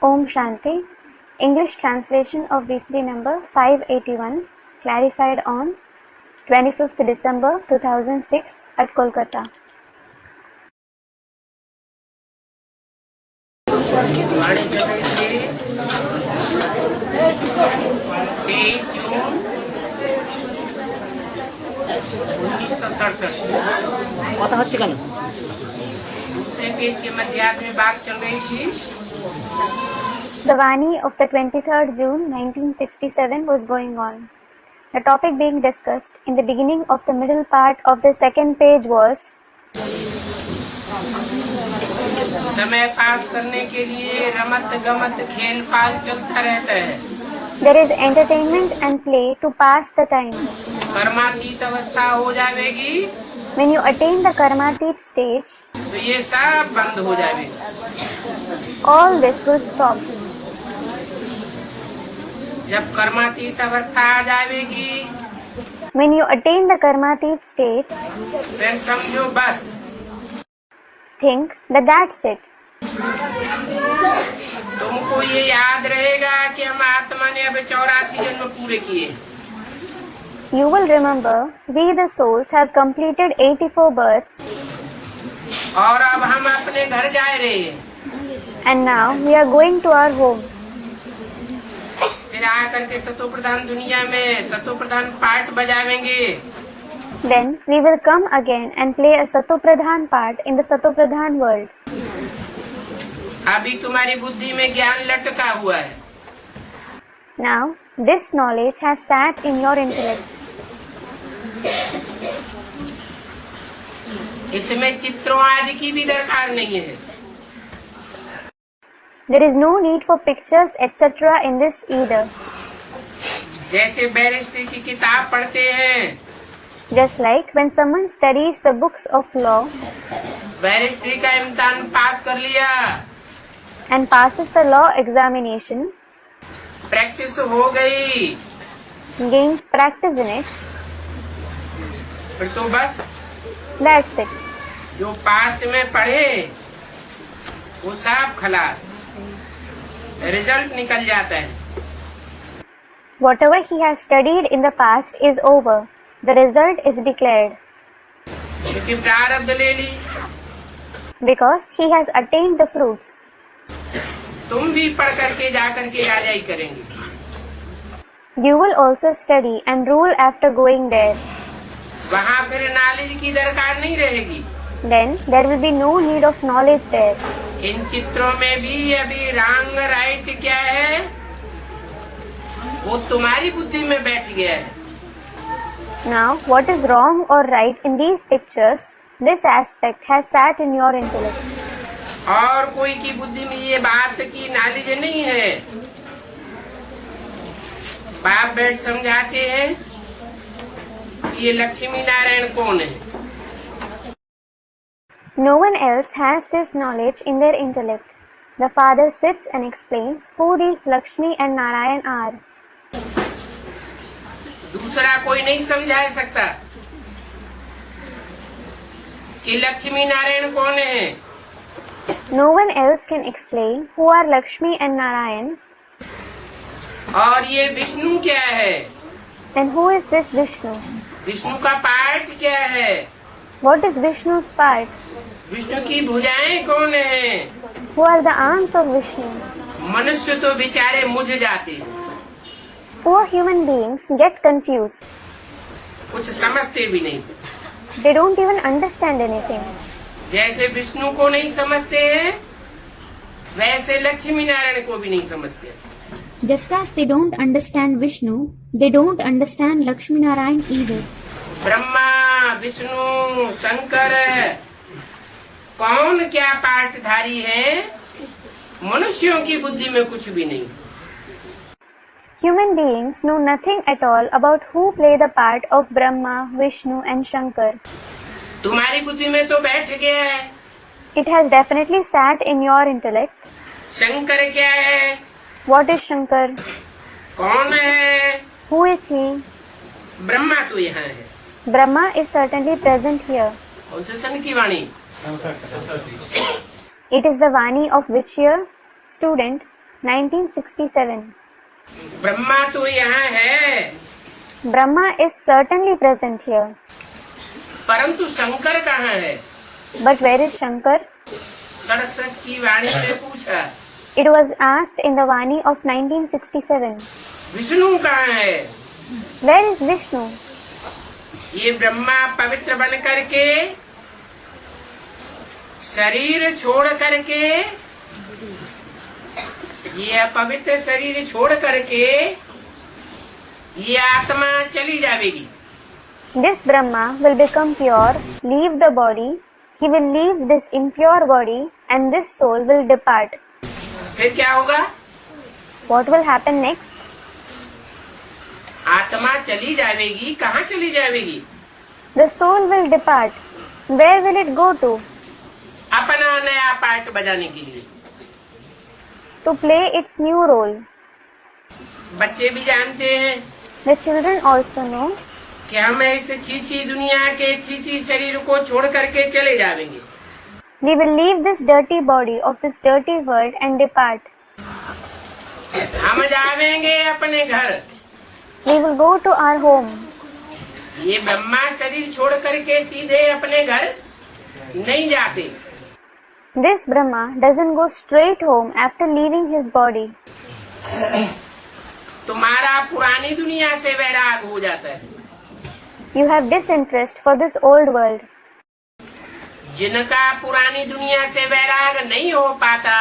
Om Shanti. English translation of weekly number 581, clarified on 25th December 2006 at Kolkata. वाणी चल रही थी 23 जून 1967। दूसरे page के मध्यार्थ में बात चल रही थी। The Vani of the 23rd June 1967 was going on. The topic being discussed in the beginning of the middle part of the second page was समय पास करने के लिए रमत गमत खेल पाल चलता रहता है। There is entertainment and play to pass the time. कर्मातीत अवस्था हो जाएगी। When you attain the Karmatit stage, तो ये सब बंद हो जाएगा। all this will stop. जब कर्मातीत अवस्था आ जाएगी, When you attain the Karmatit stage, फिर समझो बस think that that's it. तुमको ये याद रहेगा कि हम आत्मा ने अब 84 जन्म पूरे किए। You will remember, we the souls have completed 84 births और अब हम अपने घर जा रहे हैं। and now we are going to our home. फिर आकर के सतो प्रधान दुनिया में सतो प्रधान part बजावेंगे। Then we will come again and play a Satopradhan part in the Satopradhan world. अभी तुम्हारी बुद्धि में ज्ञान लटका हुआ है। Now, this knowledge has sat in your intellect. इसमें चित्रों आदि की भी दरकार नहीं है। There is no need for pictures etc. in this either. जैसे बैरिस्ट्री की किताब पढ़ते हैं, Just like when someone studies the books of law बैरिस्ट्री का इम्तिहान पास कर लिया, and passes the law examination, practice हो गई, gains practice in it, फिर तो बस that's it. जो पास्ट में पढ़े वो सब खलास, रिजल्ट निकल जाता है। Whatever he has studied in the past is over. The result is declared. क्योंकि प्रारब्ध ले ली, Because he has attained the fruits. तुम भी पढ़ करके जा करके राजा ही करेंगे। You will also study and rule after going there. वहाँ फिर नॉलेज की दरकार नहीं रहेगी। Then there will be no need of knowledge there. इन चित्रों में भी अभी रॉन्ग राइट क्या है वो तुम्हारी बुद्धि में बैठ गया है। Now, what is wrong or right in these pictures, this aspect has sat in your intellect. और कोई की बुद्धि में ये बात की नॉलेज नहीं है। बाप बैठ समझाते हैं कि ये लक्ष्मी नारायण कौन है। No one else has this knowledge in their intellect. The father sits and explains who these Lakshmi and Narayan are. दूसरा कोई नहीं समझा सकता कि लक्ष्मी नारायण कौन है। No one else can explain who are Lakshmi and Narayan और ये विष्णु क्या है, and who is this Vishnu. Vishnu का पार्ट क्या है, What is Vishnu's part? Vishnu की भुजाएं कौन है। Who are the arms of Vishnu? मनुष्य तो बेचारे मुझ जाते, Poor human beings get confused. कुछ समझते भी नहीं। They don't even understand anything. जैसे विष्णु को नहीं समझते हैं वैसे लक्ष्मी नारायण को भी नहीं समझते। Just as they don't understand Vishnu, they don't understand Lakshmi Narayan either. Brahma Vishnu Shankar कौन क्या पार्टधारी है, मनुष्यों की बुद्धि में कुछ भी नहीं। Human beings know nothing at all about who play the part of Brahma, Vishnu and Shankar. तुम्हारी बुद्धि में तो बैठ गया है। It has definitely sat in your intellect. Shankar क्या है, What is Shankar? कौन है, Who is he? ब्रह्मा तो यहाँ है। Brahma is certainly present here. कौन से सन की वाणी, It is the Vani of which year? Student, 1967. Brahma तो यहाँ है, Brahma is certainly present here. परंतु शंकर कहाँ है? But where is Shankar? 67 की वाणी में पूछा। It was asked in the Vani of 1967. Vishnu कहाँ है? Where is Vishnu? ये ब्रह्मा पवित्र बन करके शरीर छोड़ करके, ये अपवित्र शरीर छोड़ करके ये आत्मा चली जाएगी। This Brahma will become pure, leave the body, he will leave this impure body and this soul will depart. फिर क्या होगा? What will happen next? आत्मा चली जाएगी, कहाँ चली जाएगी? The soul will depart. Where will it go to? अपना नया पार्ट बजाने के लिए। To play its new role. बच्चे भी जानते हैं The children also know कि हम इस छीछी दुनिया के छीछी शरीर को छोड़ करके चले जाएंगे। we will leave this dirty body of this dirty world and depart. हम जावेंगे अपने घर। We will go to our home. ये ब्रह्मा शरीर छोड़ करके सीधे अपने घर नहीं जाते। This Brahma doesn't go straight home after leaving his body. तुम्हारा पुरानी दुनिया से वैराग हो जाता है। You have disinterest for this old world. जिनका पुरानी दुनिया से वैराग नहीं हो पाता,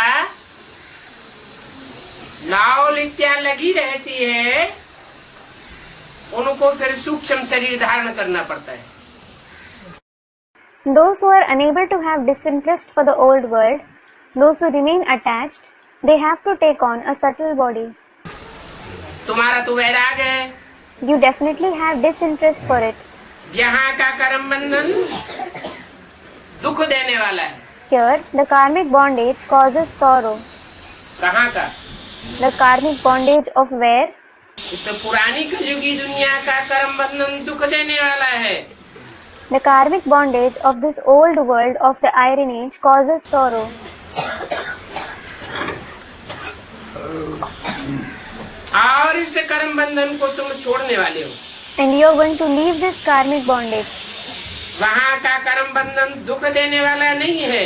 लाव लित्या लगी रहती है, उनको फिर सूक्ष्म शरीर धारण करना पड़ता है। Those who are unable to have disinterest for the old world, those who remain attached, they have to take on a subtle body. तुम्हारा तो वैराग है, You definitely have disinterest for it. यहाँ का कर्म बंधन दुख देने वाला है। Here, the karmic bondage causes sorrow. कहाँ का? The karmic bondage of where? इस पुरानी कलयुगी दुनिया का कर्म बंधन दुख देने वाला है। The karmic bondage of this old world of the Iron Age causes sorrow. और इस कर्म बंधन को तुम छोड़ने वाले हो। And you are going to leave this karmic bondage. वहाँ का कर्म बंधन दुख देने वाला नहीं है।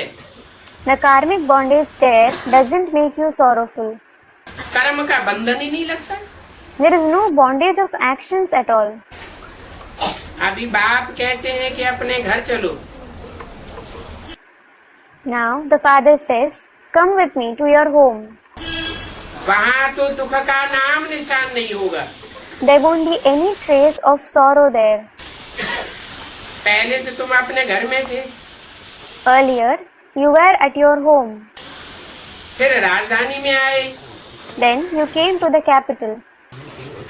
The karmic bondage there doesn't make you sorrowful. कर्म का बंधन ही नहीं लगता। There is no bondage of actions at all. अभी बाप कहते हैं कि अपने घर चलो। Now the father says, "Come with me to your home." वहाँ तो दुख का नाम निशान नहीं होगा। There won't be any trace of sorrow there. पहले तो तुम अपने घर में थे, Earlier, you were at your home. फिर राजधानी में आए, Then you came to the capital.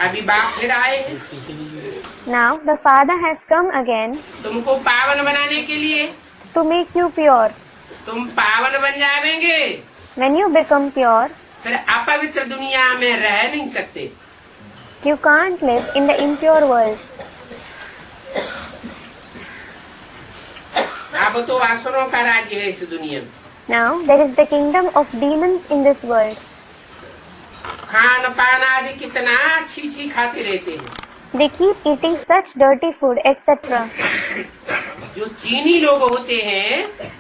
अभी बाप फिर आए हैं Now the father has come again तुमको पावन बनाने के लिए। to make you pure. तुम पावन बन जाएंगे, When you become pure, फिर अपवित्र दुनिया में रह नहीं सकते। you can't live in the impure world. अब तो आसुरों का राज्य है इस दुनिया में। Now there is the kingdom of demons in this world. Khan पान आदि कितना छी खाते रहते हैं। They keep eating such dirty food, etc. जो चीनी लोग होते हैं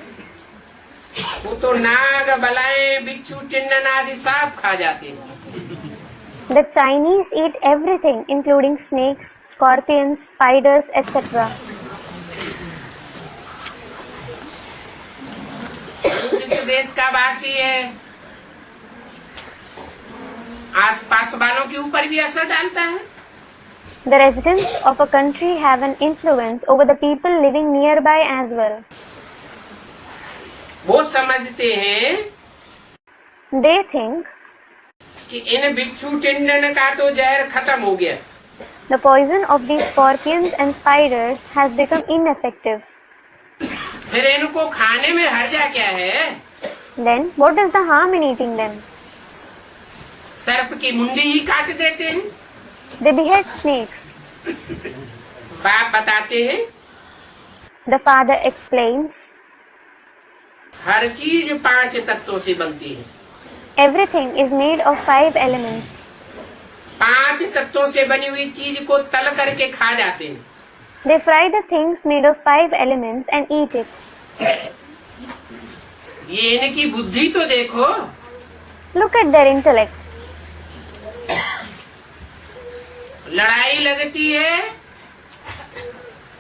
वो तो नाग बलाएं बिच्छू टिंडन आदि सांप खा जाते हैं। The Chinese eat everything, including snakes, scorpions, spiders, etc. जिस देश का वासी है आसपास वालों के ऊपर भी असर डालता है। The residents of a country have an influence over the people living nearby as well. वो समझते हैं They think कि इन बिच्छू टिंडन का तो जहर खत्म हो गया, the poison of these scorpions and spiders has become ineffective. फिर इनको खाने में हर्जा क्या है? Then what is the harm in eating them? सर्प की मुंडी ही काट देते हैं। They behead snakes. बाप बताते हैं The father explains, हर चीज 5 तत्वों से बनती है। Everything is made of 5 elements. 5 तत्वों से बनी हुई चीज को तल करके खा जाते हैं। They fry the things made of 5 elements and eat it. ये इनकी बुद्धि तो देखो। Look at their intellect. लड़ाई लगती है,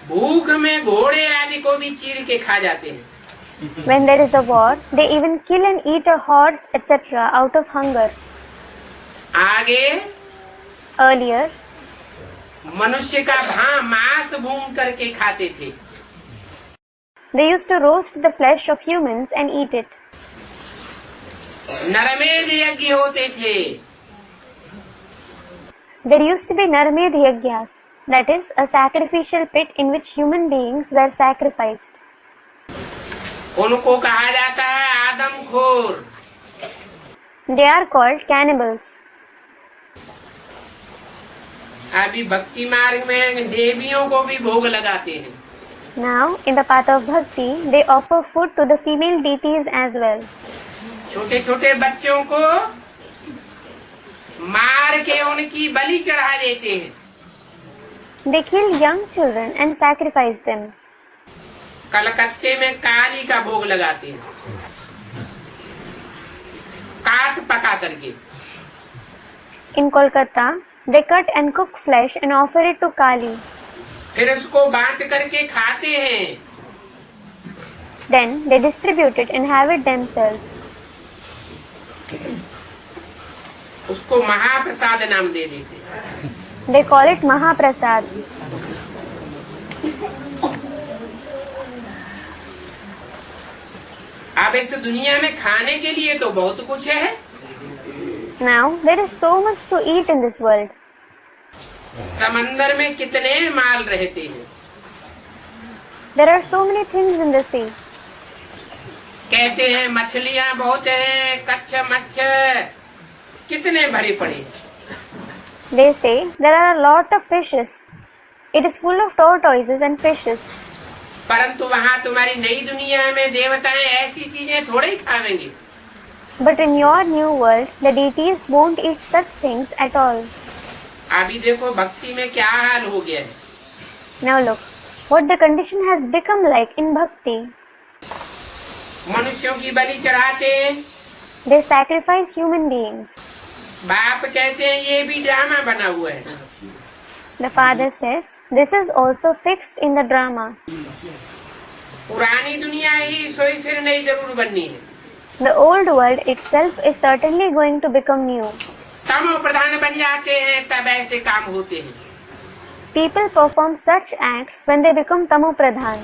भूख में घोड़े आदि को भी चीर के खा जाते हैं। When there is a war, they even kill and eat a horse, etc. out of hunger. आगे Earlier, मनुष्य का मांस भून करके खाते थे। they used to roast the flesh of humans and eat it. नरमेध यज्ञ होते थे। There used to be Narmed Yagyas, that is, a sacrificial pit in which human beings were sacrificed. उनको कहा जाता है आदमखोर। They are called cannibals. अभी भक्ति मार्ग में देवियों को भी भोग लगाते हैं। Now, in the path of bhakti, they offer food to the female deities as well. छोटे छोटे बच्चों को मार के उनकी बलि चढ़ा देते हैं। They kill young children and sacrifice them. कलकत्ते में काली का भोग लगाते हैं, काट पका करके। In Kolkata, they cut and cook flesh and offer it to Kali. फिर उसको बांट करके खाते हैं। Then they distribute it and have it themselves. उसको महाप्रसाद नाम दे देते हैं। They call it Mahaprasad. अब इस दुनिया में खाने के लिए तो बहुत कुछ है। Now, there is so much to eat in this world. समंदर में कितने माल रहते हैं। There are so many things in the sea. कहते हैं मछलियाँ बहुत हैं, कच्छ मच्छर कितने भरे पड़े। They say there are a lot of fishes. It is full of tortoises and fishes. परंतु वहाँ तुम्हारी नई दुनिया में देवताएं ऐसी चीजें थोड़े ही खावेंगे। But in your new world, the deities won't eat such things at all. अभी देखो भक्ति में क्या हाल हो गया है। Now look, what the condition has become like in bhakti. मनुष्यों की बलि चढ़ाते हैं। They sacrifice human beings. बाप कहते हैं ये भी ड्रामा बना हुआ है। The father says, this is also fixed in the drama. पुरानी दुनिया ही सोई फिर नई जरूर बननी है। The old world itself is certainly going to become new. तमो प्रधान बन जाते हैं तब ऐसे काम होते हैं। People perform such acts when they become tamo pradhan.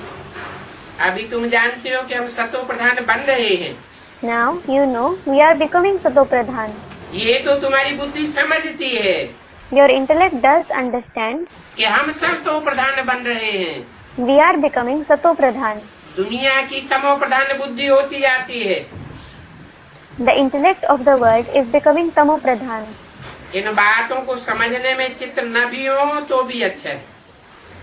अभी तुम जानते हो कि हम सतो प्रधान बन रहे हैं। Now you know we are becoming sato pradhan. ये तो तुम्हारी बुद्धि समझती है Your intellect does understand कि हम सतो प्रधान बन रहे हैं। we are becoming sato pradhan. दुनिया की तमो प्रधान बुद्धि होती जाती है। The intellect of the world is becoming tamo pradhan. इन बातों को समझने में चित्र न भी हो तो भी अच्छा है।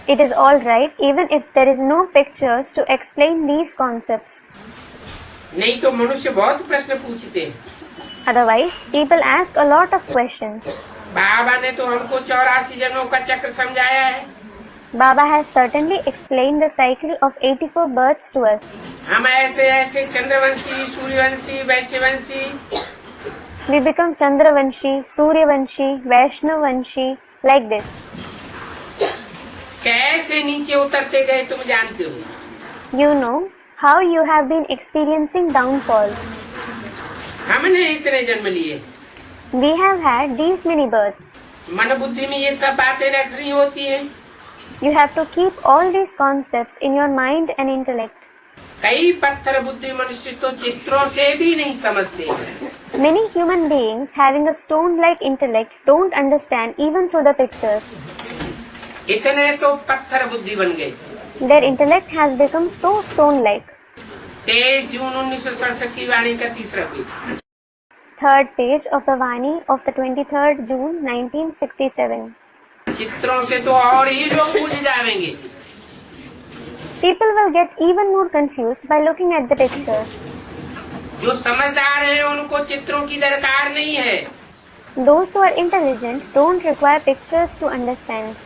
It is all right even if there is no pictures to explain these concepts. नहीं तो मनुष्य बहुत प्रश्न पूछते हैं। Otherwise, people ask a lot of questions. बाबा ने तो हमको 84 जन्मों का चक्र समझाया है। Baba has certainly explained the cycle of 84 births to us. हम ऐसे ऐसे Chandravanshi, Suryavanshi, वैश्यवंशी, We become Chandravanshi, Suryavanshi, Vaishnavanshi, like this. कैसे नीचे उतरते गए तुम जानते हो। You know how you have been experiencing downfall. हमने इतने जन्म लिए। We have had these many births. मन बुद्धि में ये सब बातें रखनी होती है। You have to keep all these concepts in your mind and intellect. कई पत्थर बुद्धि मनुष्य तो चित्रों से भी नहीं समझते। Many human beings having a stone-like intellect don't understand even through the pictures. इतने तो पत्थर बुद्धि बन गए। Their intellect has become so stone-like. 23 जून 1967 की वाणी का तीसरा page. Third page of the Vani of the 23rd June 1967. चित्रों से तो और ही लोग बुझ जाएंगे। People will get even more confused by looking at the pictures. जो समझदार हैं उनको चित्रों की दरकार नहीं है। Those who are intelligent don't require pictures to understand.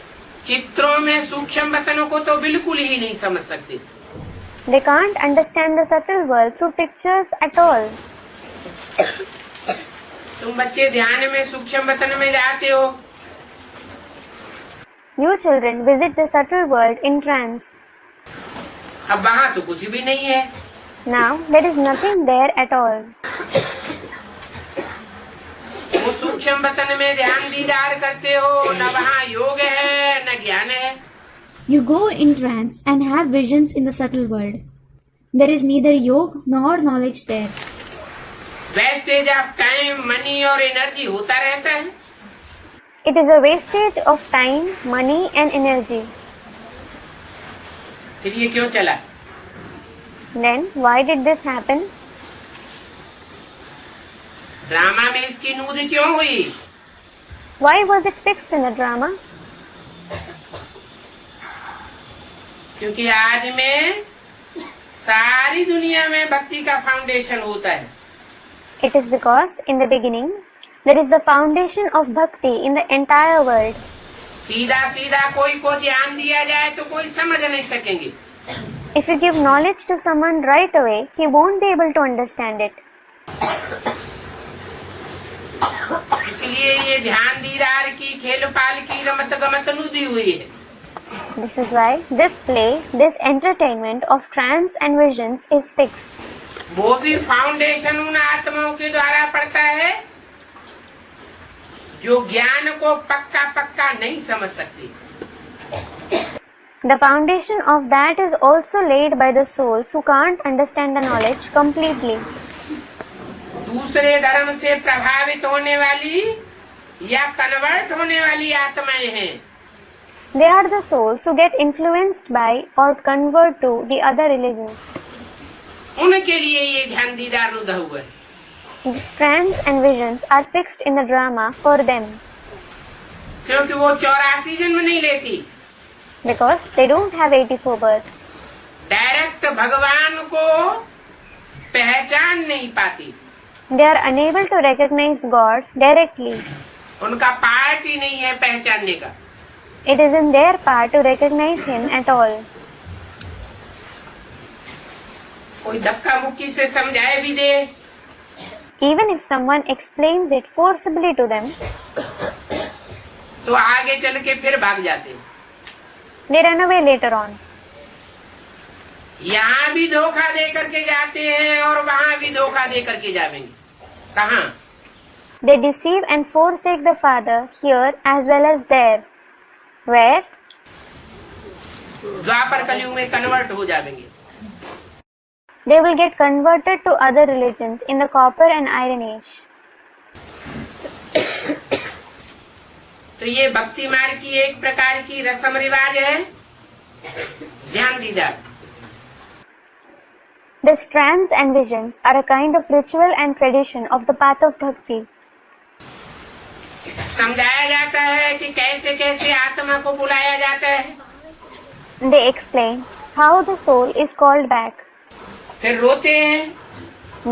चित्रों में सूक्ष्म वतनों को तो बिल्कुल ही नहीं समझ सकते। They can't understand the subtle world through pictures at all. तुम बच्चे ध्यान में सूक्ष्म वतन में जाते हो, You children visit the subtle world in trance. अब वहाँ तो कुछ भी नहीं है। Now there is nothing there at all. वो सूक्ष्म वतन में ध्यान दीदार करते हो, न वहाँ योग है न ज्ञान है। You go in trance and have visions in the subtle world. There is neither yoga nor knowledge there. Wastage of time, money और एनर्जी होता रहता है। It is a wastage of time, money and energy. फिर ये क्यों चला? Then why did this happen? Drama में इसकी नूद क्यों हुई? Why was it fixed in the drama? क्योंकि आज में सारी दुनिया में भक्ति का फाउंडेशन होता है। It is because in the beginning there is the foundation of bhakti in the entire world. सीधा सीधा कोई को ध्यान दिया जाए तो कोई समझ नहीं सकेंगे। If you give knowledge to someone right away, he won't be able to understand it. इसलिए ये ध्यान दीदार की, खेल पाल की, रमत गमत नुदी हुई है। This is why this play, this entertainment of trance and visions is fixed. वो भी फाउंडेशन उन आत्माओं के द्वारा पड़ता है जो ज्ञान को पक्का पक्का नहीं समझ सकती। The foundation of that is also laid by the souls who can't understand the knowledge completely. दूसरे धर्म से प्रभावित होने वाली या कन्वर्ट होने वाली आत्माएं हैं। They are the souls who get influenced by or convert to the other religions. उनके लिए ये ध्यान दीदार नुदा हुआ है। These trance and visions are fixed in the drama for them क्योंकि वो 84 जन्म नहीं लेती। because they don't have 84 births. Direct भगवान को पहचान नहीं पाती। They are unable to recognize God directly. उनका पार्ट ही नहीं है पहचानने का। It is in their part to recognize Him at all. कोई धक्का मुक्की से समझाए भी दे Even if someone explains it forcibly to them, तो आगे चल के फिर भाग जाते। they run away later on. यहाँ भी धोखा दे करके जाते हैं और वहाँ भी धोखा दे करके जाएंगे। कहाँ? They deceive and forsake the Father here as well as there. Where? द्वापर कलयुग में कन्वर्ट हो जाएंगे। They will get converted to other religions in the copper and iron age. तो ये भक्ति मार्ग की एक प्रकार की रस्म रिवाज है, ध्यान दीदार। These trance and visions are a kind of ritual and tradition of the path of bhakti. समझाया जाता है कि कैसे कैसे आत्मा को बुलाया जाता है। They explain how the soul is called back. फिर रोते हैं,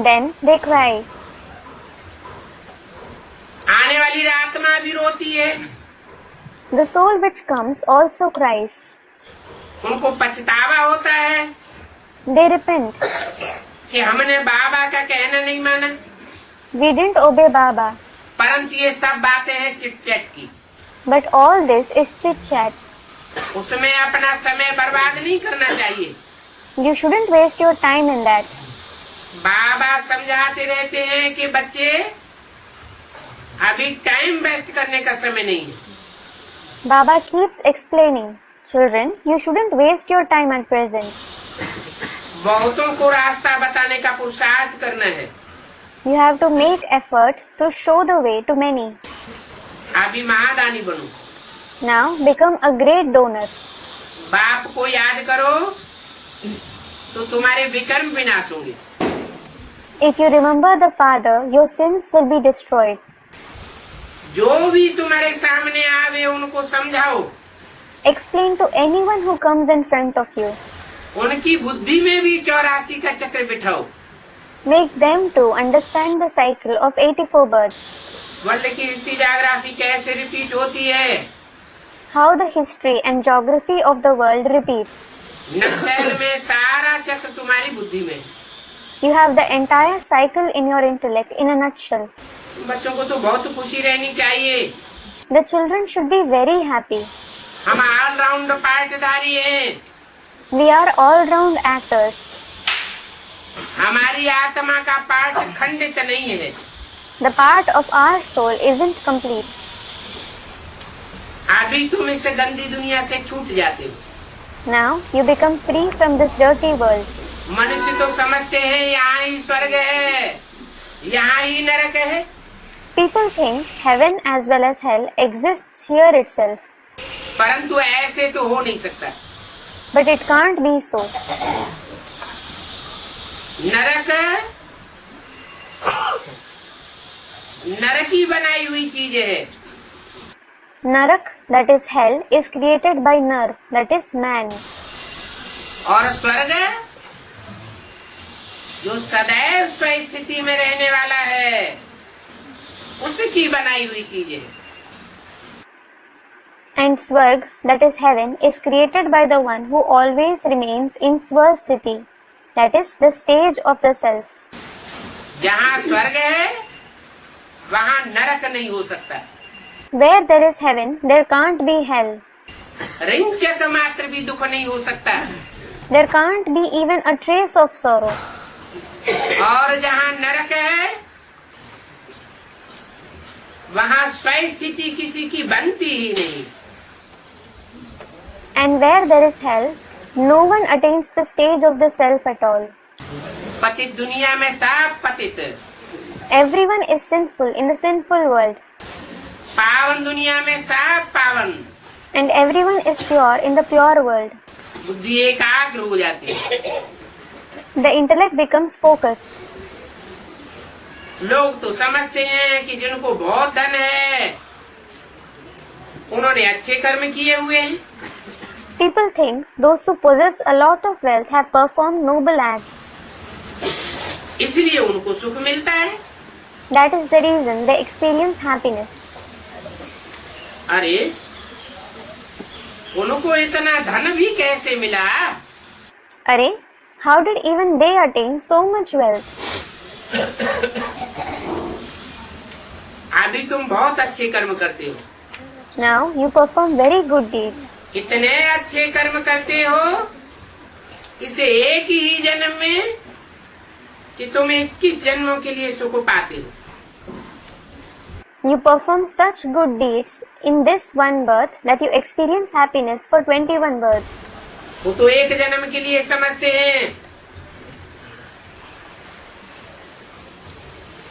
Then they cry. आने वाली आत्मा भी रोती है। The soul which comes also cries. उनको पछतावा होता है They repent. कि हमने बाबा का कहना नहीं माना। We didn't obey Baba. परंतु ये सब बातें हैं चिट चैट की। But all this is chit chat. उसमें अपना समय बर्बाद नहीं करना चाहिए। You shouldn't waste your time in that. बाबा समझाते रहते हैं कि बच्चे अभी टाइम वेस्ट करने का समय नहीं है। Baba keeps explaining, children, you shouldn't waste your time at present. बहुतों को रास्ता बताने का पुरुषार्थ करना है। You have to make effort to show the way to many. अभी महादानी बनो। Now become a great donor. बाप को याद करो तो तुम्हारे विकर्म विनाश होंगे। If you remember the Father, your sins will be destroyed. जो भी तुम्हारे सामने आवे उनको समझाओ। Explain to anyone who comes in front of you. उनकी बुद्धि में भी 84 का चक्र बिठाओ। Make them to understand the cycle of 84 births. World की हिस्ट्री ज्योग्राफी कैसे रिपीट होती है, How the history and geography of the world repeats. नक्सल में सारा चक्र तुम्हारी बुद्धि में। You have the entire cycle in your intellect in a nutshell. बच्चों को तो बहुत खुशी रहनी चाहिए। The children should be very happy. हम ऑलराउंड पार्टधारी हैं। We are all-round actors. हमारी आत्मा का पार्ट खंडित नहीं है। The part of our soul isn't complete. अभी तुम इस गंदी दुनिया से छूट जाते हो। Now you become free from this dirty world. मनुष्य तो समझते हैं यहाँ ही स्वर्ग है, यहाँ ही नरक है। People think heaven as well as hell exists here itself. परंतु ऐसे तो हो नहीं सकता। But it can't be so. नरक नरक ही बनाई हुई चीज है। Narak, that is hell, is created by Nar, that is man. और स्वर्ग जो सदैव स्वस्थिति में रहने वाला है, उसकी बनाई हुई चीज है। And Swarg, that is heaven, is created by the one who always remains in Swasthiti, that is the stage of the self. जहाँ स्वर्ग है वहाँ नरक नहीं हो सकता। Where there is heaven, there can't be hell. रिंचक मात्र भी दुख नहीं हो सकता। There can't be even a trace of sorrow. और जहाँ नरक है वहाँ स्वस्थिति किसी की बनती ही नहीं। And where there is hell, no one attains the stage of the self at all. पतित दुनिया में सब पतित, Everyone is sinful in the sinful world. पावन दुनिया में सब पावन। And everyone is pure in the pure world. बुद्धि एकाग्र हो जाती है। The intellect becomes focused. लोग तो समझते हैं कि जिनको बहुत धन है उन्होंने अच्छे कर्म किए हुए हैं। People think those who possess a lot of wealth have performed noble acts. इसलिए उनको सुख मिलता है। That is the reason they experience happiness. अरे उनको इतना धन भी कैसे मिला? Arey, how did even they attain so much wealth? अभी तुम बहुत अच्छे कर्म करते हो। Now you perform very good deeds. कितने अच्छे कर्म करते हो इसे एक ही जन्म में कि तुम 21 जन्मों के लिए सुख पाते हो। You perform such good deeds in this one birth that you experience happiness for 21 births. वो तो एक जन्म के लिए समझते हैं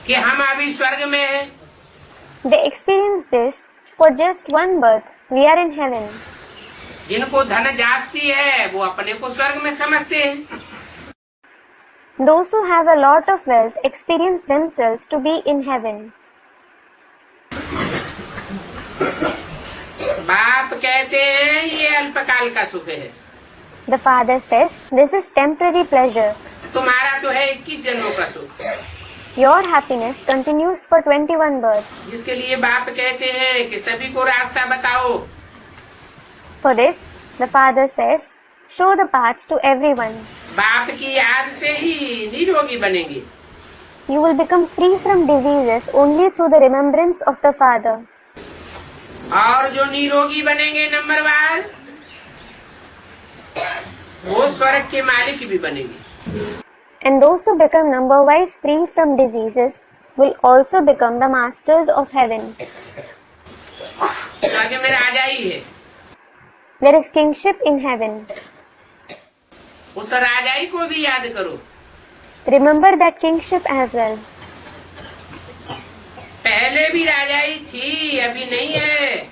कि हम अभी स्वर्ग में हैं। They experience this for just one birth. We are in heaven. जिनको धन जास्ती है वो अपने को स्वर्ग में समझते हैं। Those who have a lot of wealth experience themselves to be in heaven. बाप कहते हैं ये अल्पकाल का सुख है। The father says, this is temporary pleasure. तुम्हारा तो है 21 जन्मों का सुख, Your happiness continues for 21 births. जिसके लिए बाप कहते हैं कि सभी को रास्ता बताओ। For this, the father says, show the path to everyone. बाप की याद से ही निरोगी बनेंगे। You will become free from diseases only through the remembrance of the father. और जो निरोगी बनेंगे नंबरवार वो स्वर्ग के मालिक भी बनेंगे। And those who become number-wise free from diseases will also become the masters of heaven. स्वर्ग में राजाई है। There is kingship in heaven. उस राजाई को भी याद करो। Remember that kingship as well. पहले भी राजाई थी, अभी नहीं है।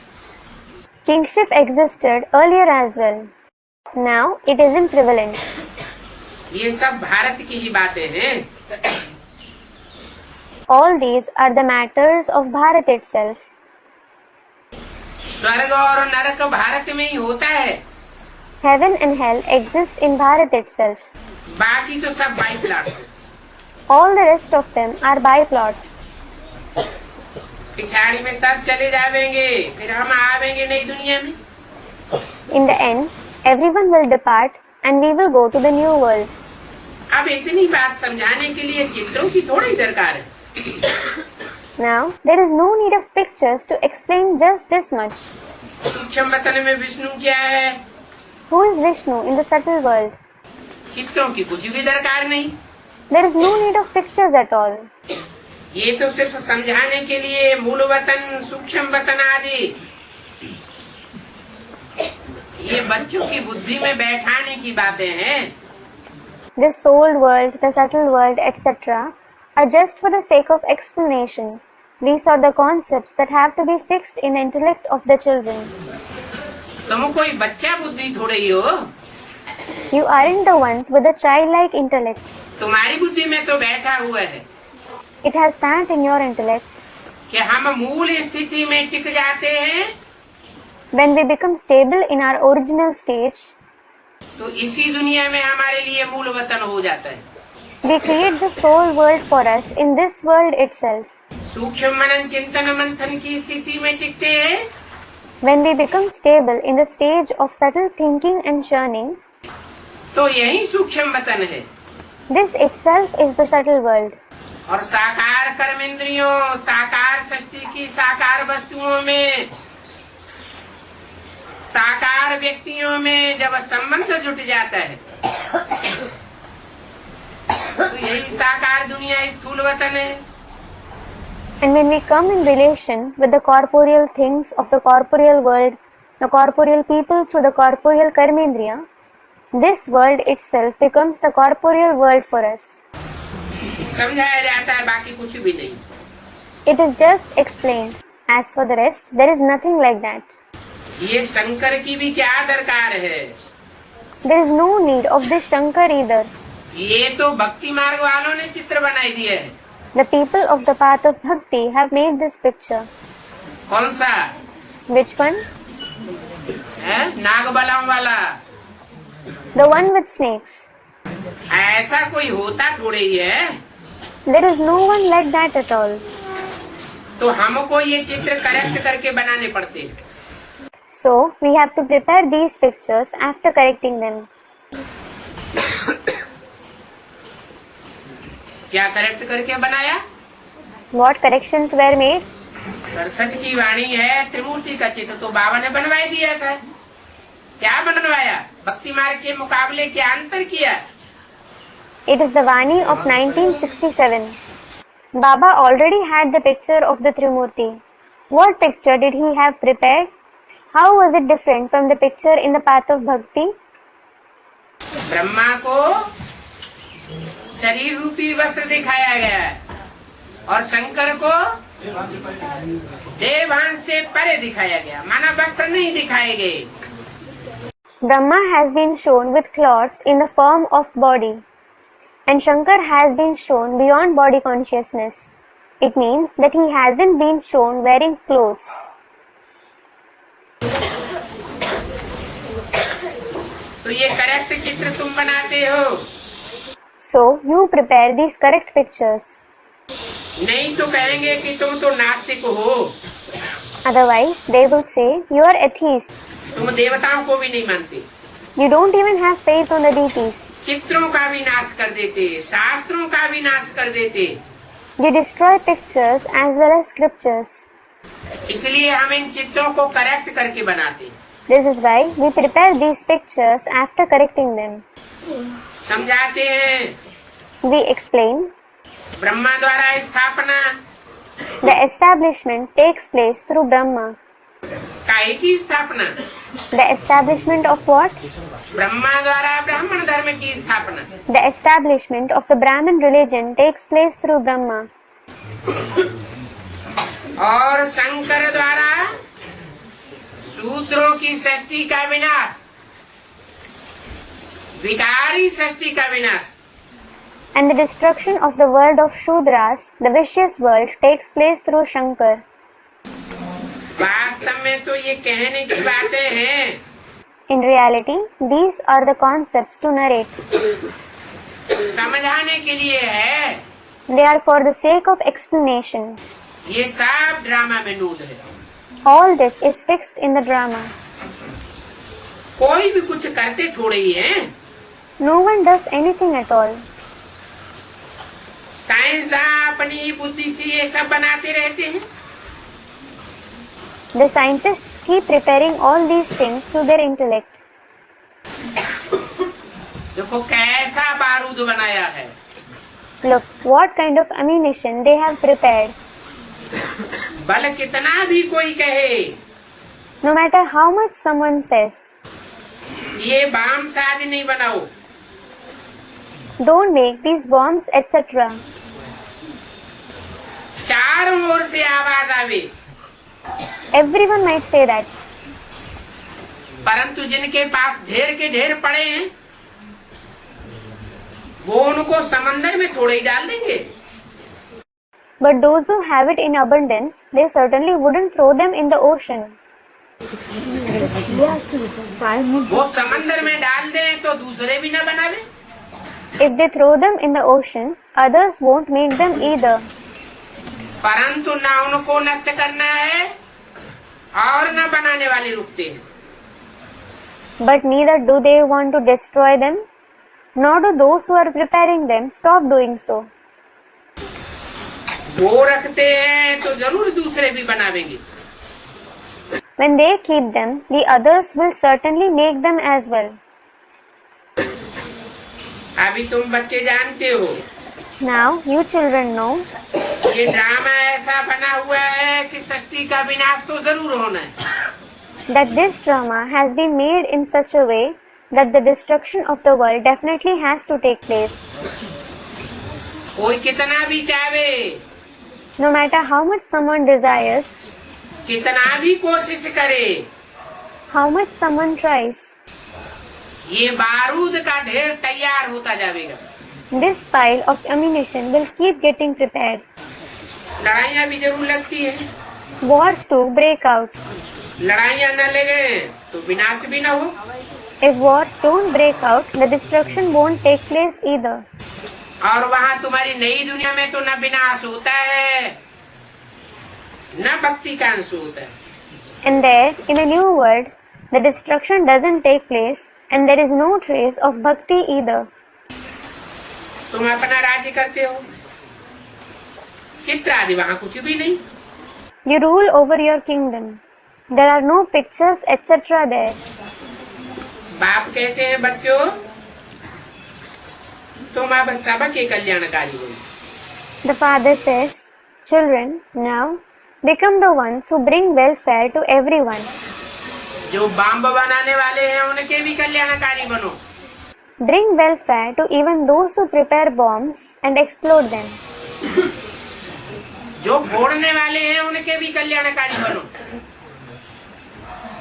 Kingship existed earlier as well. Now it isn't prevalent. ये सब भारत की ही बातें हैं। All these are the matters of Bharat itself. स्वर्ग और नरक भारत में ही होता है। Heaven and hell exist in Bharat itself. बाकी तो सब बाई प्लाट्स है। All the rest of them are byplots. पिछाड़ी में सब चले जाएंगे, फिर हम आवेंगे नई दुनिया में। In the end, everyone will depart and we will go to the new world. अब इतनी बात समझाने के लिए चित्रों की थोड़ी दरकार है। Now, there is no need of pictures to explain just this much. सूक्ष्म वतन में विष्णु क्या है? Who is Vishnu in the subtle world? चित्रों की कुछ भी दरकार नहीं। There is no need of pictures at all. ये तो सिर्फ समझाने के लिए मूल वतन, सूक्ष्म वतन आदि, ये बच्चों की बुद्धि में बैठाने की बातें हैं। This soul world, the subtle world, etc. are just for the sake of explanation. These are the concepts that have to be fixed in the intellect of the children. तुम कोई बच्चा बुद्धि थोड़े ही हो। You aren't the ones with a childlike intellect. तुम्हारी बुद्धि में तो बैठा हुआ है It has sat in your intellect. कि हम मूल स्थिति में टिक जाते हैं, When we become stable in our original stage, तो इसी दुनिया में हमारे लिए मूल वतन हो जाता है। we create the soul world for us in this world itself. सूक्ष्म मनन चिंतन मंथन की स्थिति में टिकते हैं, When we become stable in the stage of subtle thinking and churning, तो यही सूक्ष्म वतन है। this itself is the subtle world. और साकार कर्मेंद्रियों, साकार सृष्टि की साकार वस्तुओं में, साकार व्यक्तियों में जब संबंध जुट जाता है, तो यही साकार दुनिया स्थूल वतन है। And when we come in relation with the corporeal things of the corporeal world, the corporeal people through the corporeal karmendriya, this world itself becomes the corporeal world for us. समझाया जाता है, बाकी कुछ भी नहीं। It is just explained. As for the rest, there is nothing like that. ये शंकर की भी क्या दरकार है? There is no need of this Shankar either. ये तो भक्ति मार्ग वालों ने चित्र बनाई दिए है। The people of the path of bhakti have made this picture. कौन सा? Which one? है नागबलम वाला। The one with snakes. ऐसा कोई होता थोड़े ही है। There is no one like that at all. तो हमको ये चित्र करेक्ट करके बनाने पड़ते हैं। So, we have to prepare these pictures after correcting them. क्या करेक्ट करके बनाया? What corrections were made? 67 की वाणी है, त्रिमूर्ति का चित्र तो बाबा ने बनवाई दिया था। क्या बनवाया? भक्ति मार्ग के मुकाबले क्या अंतर किया? It is the Vani of 1967. Baba already had the picture of the Trimurti. What picture did he have prepared? How was it different from the picture in the path of bhakti? Brahma को शरीर रूपी वस्त्र दिखाया गया है और शंकर को देवांश से परे दिखाया गया, माना वस्त्र नहीं दिखाए गए। Brahma has been shown with cloths in the form of body, and Shankar has been shown beyond body consciousness. It means that he hasn't been shown wearing clothes. तो ये करेक्ट चित्र तुम बनाते हो। So, you prepare these correct pictures. नहीं तो कहेंगे कि तुम तो नास्तिक हो, Otherwise, they will say you are atheist. तुम देवताओं को भी नहीं मानते, You don't even have faith on the deities. चित्रों का भी नाश कर देते, शास्त्रों का भी नाश कर देते। You destroy pictures as well as scriptures. इसलिए हम इन चित्रों को करेक्ट करके बनाते। This is why we prepare these pictures after correcting them. समझाते हैं। We explain. ब्रह्मा द्वारा स्थापना, The establishment takes place through Brahma. काहे की स्थापना? The establishment of what? Brahma द्वारा ब्राह्मण धर्म की स्थापना। The establishment of the Brahmin religion takes place through Brahma. और शंकर द्वारा शूद्रों की सृष्टि का विनाश, विकारी सृष्टि का विनाश। And the destruction of the world of Shudras, the vicious world, takes place through Shankar. वास्तव में तो ये कहने की बातें हैं। In reality, these are the concepts to narrate. समझाने के लिए है। They are for the sake of explanation. ये सब ड्रामा में नूद है। All this is fixed in the drama. कोई भी कुछ करते थोड़े ही हैं। No one does anything at all. साइंसदान अपनी बुद्धि से ये सब बनाते रहते हैं। The scientists keep preparing all these things through their intellect. देखो कैसा बारूद बनाया है। Look, what kind of ammunition they have prepared. बल कितना भी कोई कहे, No matter how much someone says, ये बाम शादी नहीं बनाओ, don't make these bombs, etc. चारों ओर से आवाज आवे, Everyone might say that. परंतु जिनके पास ढेर के ढेर पड़े हैं, वो उनको समंदर में थोड़े ही डाल देंगे। But those who have it in abundance, they certainly wouldn't throw them in the ocean. वो समंदर में डाल दें तो दूसरे भी न बनावे। If they throw them in the ocean, others won't make them either. परंतु न उनको नष्ट करना है और न बनाने वाले रुकते हैं। But neither do they want to destroy them, nor do those who are preparing them stop doing so. वो रखते हैं तो जरूर दूसरे भी बनावेंगे। When they keep them, the others will certainly make them as well. अभी तुम बच्चे जानते हो, Now, you children know, ये ड्रामा ऐसा बना हुआ है कि सृष्टि का विनाश तो जरूर होना है। that this drama has been made in such a way that the destruction of the world definitely has to take place. कोई कितना भी चाहे, No matter how much someone desires, कितना भी कोशिश करे, how much someone tries, ये बारूद का ढेर तैयार होता जाएगा। this pile of ammunition will keep getting prepared. लड़ाइयाँ भी जरूर लगती है। Wars too break out. लड़ाइयाँ न लगे तो विनाश भी न हो। If wars don't break out, the destruction won't take place either. और वहाँ तुम्हारी नई दुनिया में तो न विनाश होता है, न भक्ति का अंश होता है। And there, in a new world, the destruction doesn't take place, and there is no trace of bhakti either. तुम अपना राज्य करते हो, चित्र आदि वहाँ कुछ भी नहीं। You rule over your kingdom. There are no pictures, etc. there. बाप कहते हैं बच्चों, तुम अब सबके कल्याणकारी हो। The father says, children, now become the ones who bring welfare to everyone. जो बम बनाने वाले हैं उनके भी कल्याणकारी बनो। Bring welfare to even those who prepare bombs and explode them. जो फोड़ने वाले हैं उनके भी कल्याणकारी बनो।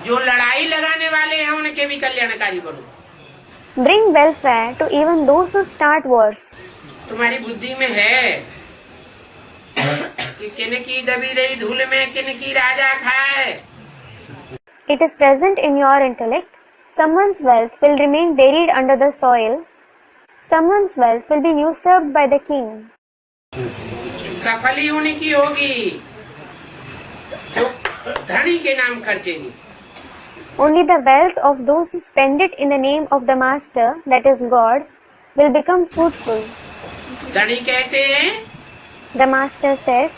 जो लड़ाई लगाने वाले हैं उनके भी कल्याणकारी बनो। Bring welfare to even those who start wars. तुम्हारी बुद्धि में है कि किन की दबी रही धूल में किन की राजा खाए। It is present in your intellect. Someone's wealth will remain buried under the soil. Someone's wealth will be usurped by the king. सफली उनकी होगी जो धनी के नाम खर्चेंगी। Only the wealth of those who spend it in the name of the master, that is God, will become fruitful. धनी कहते हैं The master says,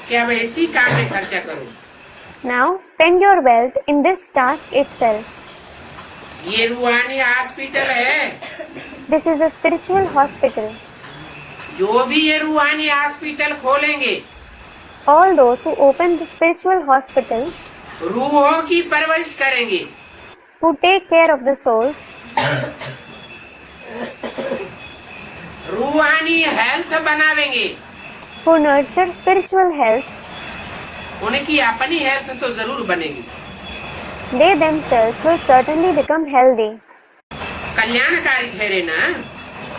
कि अब इसी काम में खर्चा करो। now spend your wealth in this task itself. ये रूहानी हॉस्पिटल है। This is a spiritual hospital. जो भी ये रूहानी हॉस्पिटल खोलेंगे, All those who open the spiritual hospital, रूहों की परवरिश करेंगे, who take care of the souls, रूहानी health बनावेंगे, who nurture spiritual health, उनकी अपनी हेल्थ तो जरूर बनेगी। they themselves will certainly become healthy. कल्याणकारी ठहरे ना।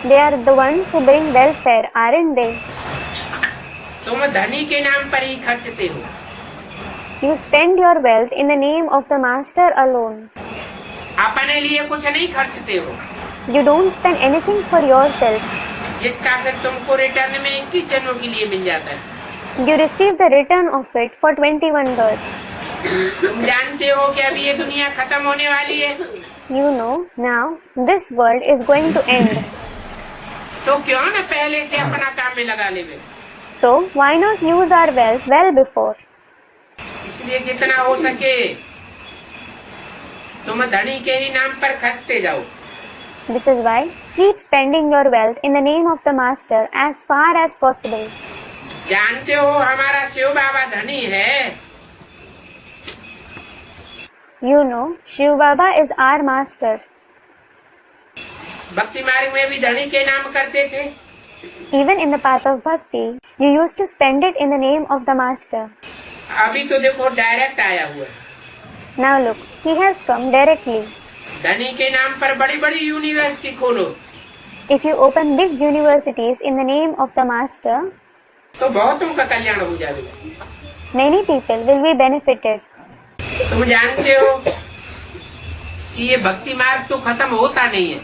They are the ones who bring welfare, aren't they? तुम धनी के नाम पर ही खर्चते हो। You spend your wealth in the name of the master alone. अपने लिए कुछ नहीं खर्चते हो। You don't spend anything for yourself. जिसका फिर तुमको रिटर्न में 21 जन्मों के लिए मिल जाता है। You receive the return of it for 21 births. तुम जानते हो कि अभी ये दुनिया खत्म होने वाली है, You know now this world is going to end. तो क्यों न पहले से अपना काम में लगा लेवे। So why not use our wealth well before? इसलिए जितना हो सके तुम धनी के ही नाम पर खसते जाओ। This is why keep spending your wealth in the name of the Master as far as possible. जानते हो हमारा शिव बाबा धनी है। You know Shiv Baba is our Master. भक्ति मार्ग में भी धनी के नाम करते थे। Even in the path of bhakti, you used to spend it in the name of the Master. अभी तो देखो डायरेक्ट आया हुआ है। Now look, he has come directly. धनी के नाम पर बड़ी बड़ी यूनिवर्सिटी खोलो, If you open big universities in the name of the Master, तो बहुतों का कल्याण हो जाएगा। many people will be benefited. तुम जानते हो कि ये भक्ति मार्ग तो खत्म होता नहीं है।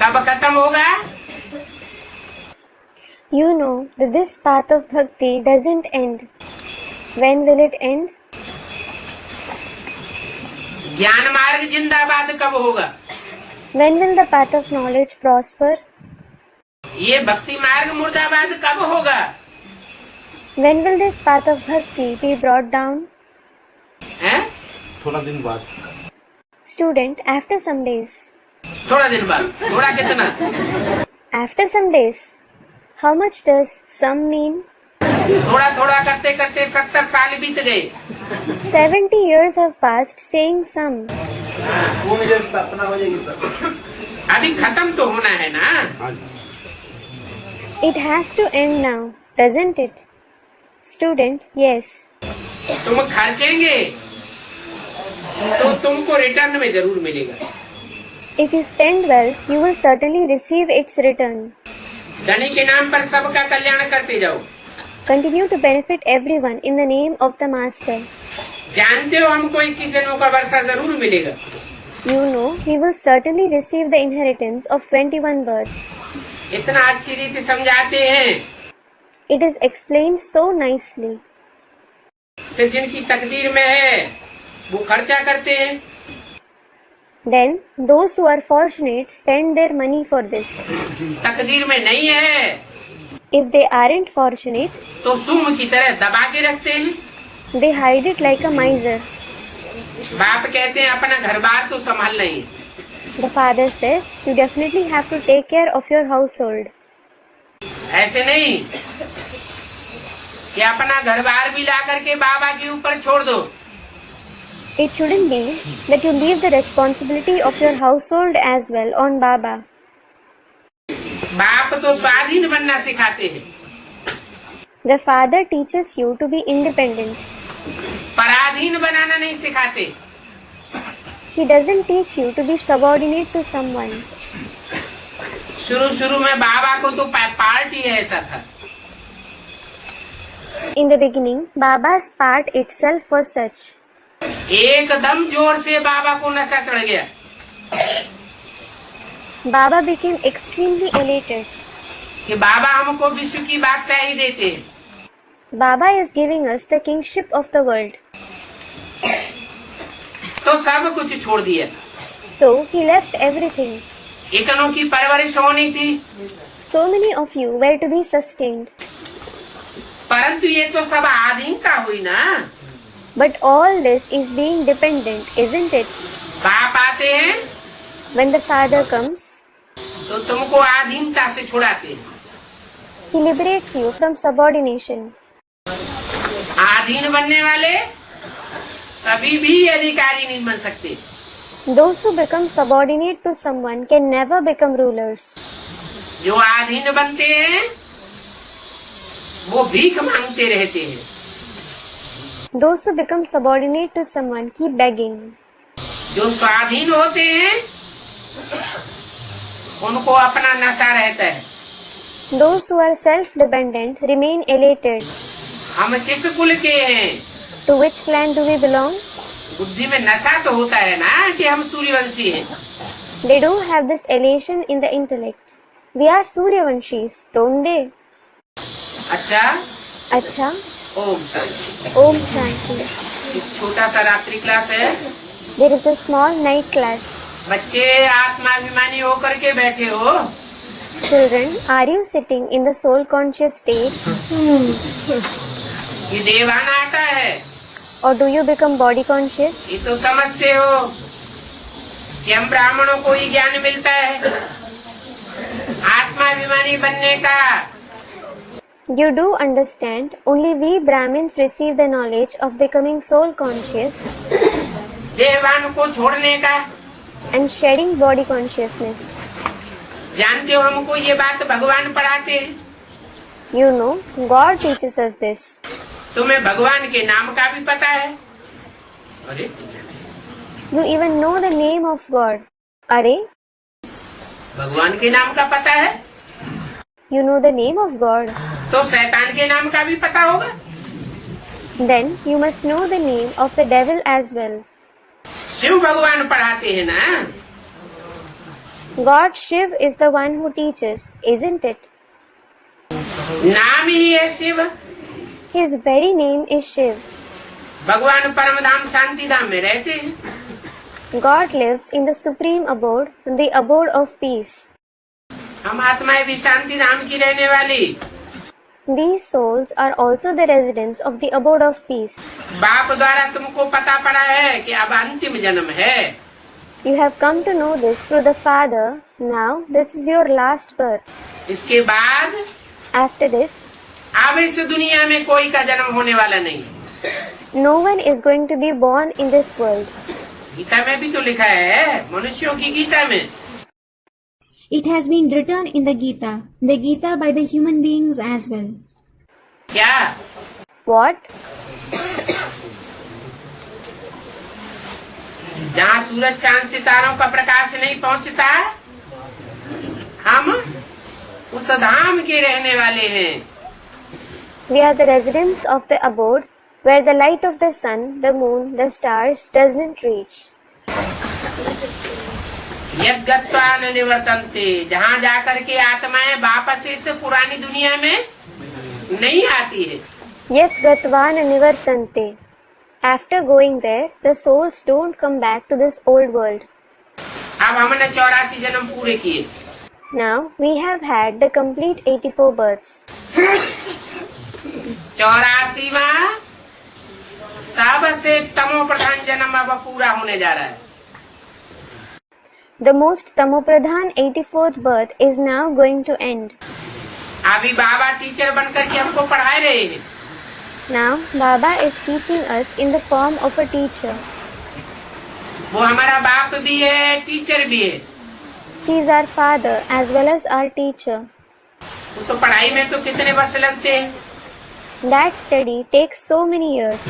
कब खत्म होगा? You know that this path of bhakti doesn't end. When will it end? ज्ञान मार्ग जिंदाबाद कब होगा? When will the path of knowledge prosper? ये भक्ति मार्ग मुर्दाबाद कब होगा? When will this path of bhakti be brought down? हैं? थोड़ा दिन बाद। Student, after some days. थोड़ा दिन बाद। थोड़ा कितना? After some days. How much does some mean? थोड़ा थोड़ा करते करते 70 साल बीत गए। 70 years have passed saying some. वो मुझे स्थापना हो जाएगी तब। अभी खत्म तो होना है ना? हाँ जी। It has to end now, doesn't it? Student, yes. तुम खर्चेंगे तो तुमको रिटर्न में जरूर मिलेगा। If you spend well, you will certainly receive its return. धनी के नाम पर सबका कल्याण करते जाओ। Continue to benefit everyone in the name of the Master. जानते हो हमको 21 जन्मों का वर्षा जरूर मिलेगा। You know we will certainly receive the inheritance of 21 births. इतना अच्छी रीति समझाते हैं। It is explained so nicely. फिर जिनकी तकदीर में है वो खर्चा करते हैं। Then those who are fortunate spend their money for this. तकदीर में नहीं है If they aren't fortunate, तो सुम की तरह दबा के रखते हैं। they hide it like a miser. बाप कहते हैं अपना घर बार तो संभाल नहीं। The father says you definitely have to take care of your household. ऐसे नहीं कि अपना घर बार भी ला करके बाबा के ऊपर छोड़ दो। It shouldn't be that you leave the responsibility of your household as well on Baba. बाप तो स्वाधीन बनना सिखाते हैं, The father teaches you to be independent. पराधीन बनाना नहीं सिखाते। He doesn't teach you to be subordinate to someone. शुरू में बाबा को तो पार्टी ऐसा था। In the beginning, Baba's part itself was such. एकदम जोर से बाबा को नशा चढ़ गया। Baba became extremely elated. कि बाबा हमको विश्व की बादशाही देते हैं। Baba is giving us the kingship of the world. तो सब कुछ छोड़ दिया। So he left everything. इतनों की परवरिश होनी थी, So many of you were to be sustained. परंतु ये तो सब आधीनता हुई ना। But all this is being dependent, isn't it? बाप आते हैं When the Father comes, तो तुमको आधीनता से छुड़ाते हैं। he liberates you from subordination. आधीन बनने वाले कभी भी अधिकारी नहीं बन सकते। Those who become subordinate to someone can never become rulers. जो आधीन बनते हैं वो भीख मांगते रहते हैं। Those who become subordinate to someone keep begging. जो स्वाधीन होते हैं उनको अपना नशा रहता है। Those who are self-dependent remain elated. हम किस कुल के हैं? To which clan do we belong? बुद्धि में नशा तो होता है ना कि हम सूर्यवंशी हैं। They do have this elation in the intellect. We are Suryavanshis, don't they? अच्छा, अच्छा, ओम शांति। Om Shanti. एक छोटा सा रात्रि क्लास है। There is a small night class. बच्चे आत्माभिमानी होकर के बैठे हो। Children, are you sitting in the soul conscious state? ये देवाना आता है। Or do you become body conscious? ये तो समझते हो कि हम ब्राह्मणों को ही ज्ञान मिलता है आत्माभिमानी बनने का। You do understand, only we Brahmins receive the knowledge of becoming soul conscious देहवान को छोड़ने का। and shedding body consciousness. जानते हो हमको ये बात भगवान पढ़ाते हैं। You know, God teaches us this. तुम्हें भगवान के नाम का भी पता है। अरे You even know the name of God. Are? भगवान के नाम का पता है You know the name of God. तो शैतान के नाम का भी पता होगा। Then you must know the name of the devil as well. Shiv भगवान पढ़ाते हैं ना। God Shiv is the one who teaches, isn't it? नाम ही है Shiv. His very name is Shiv. भगवान परम धाम शांति धाम में रहते हैं। God lives in the supreme abode, the abode of peace. हम आत्माएं भी शांति धाम की रहने वाली। These souls are also the residents of the abode of peace. बाप द्वारा तुमको पता पड़ा है कि अब अंतिम जन्म है। You have come to know this through the Father. Now this is your last birth. इसके बाद After this, अब इस दुनिया में कोई का जन्म होने वाला नहीं। no one is going to be born in this world. Gita में भी तो लिखा है, मनुष्यों की गीता में। It has been written in the Gita by the human beings as well. क्या? What? जहाँ सूरज चांद सितारों का प्रकाश नहीं पहुँचता, हम उस धाम के रहने वाले हैं। We are the residents of the abode where the light of the sun, the moon, the stars doesn't reach. यद गत्वा न निवर्तन्ते, जहाँ जाकर के आत्माएं वापस इस पुरानी दुनिया में नहीं आती है। Yat gatvan nivartante. After going there, the souls don't come back to this old world. अब हमने 84 जन्म पूरे किए। Now we have had the complete 84 births. 84वां सबसे तमो प्रधान जन्म अब पूरा होने जा रहा है। The most tamopradhan 84th birth is now going to end. अभी बाबा टीचर बनकर के हमको पढ़ा रहे हैं। Now Baba is teaching us in the form of a teacher. वो हमारा बाप भी है, टीचर भी है। He is our father as well as our teacher. उसको पढ़ाई में तो कितने वर्ष लगते हैं, That study takes so many years.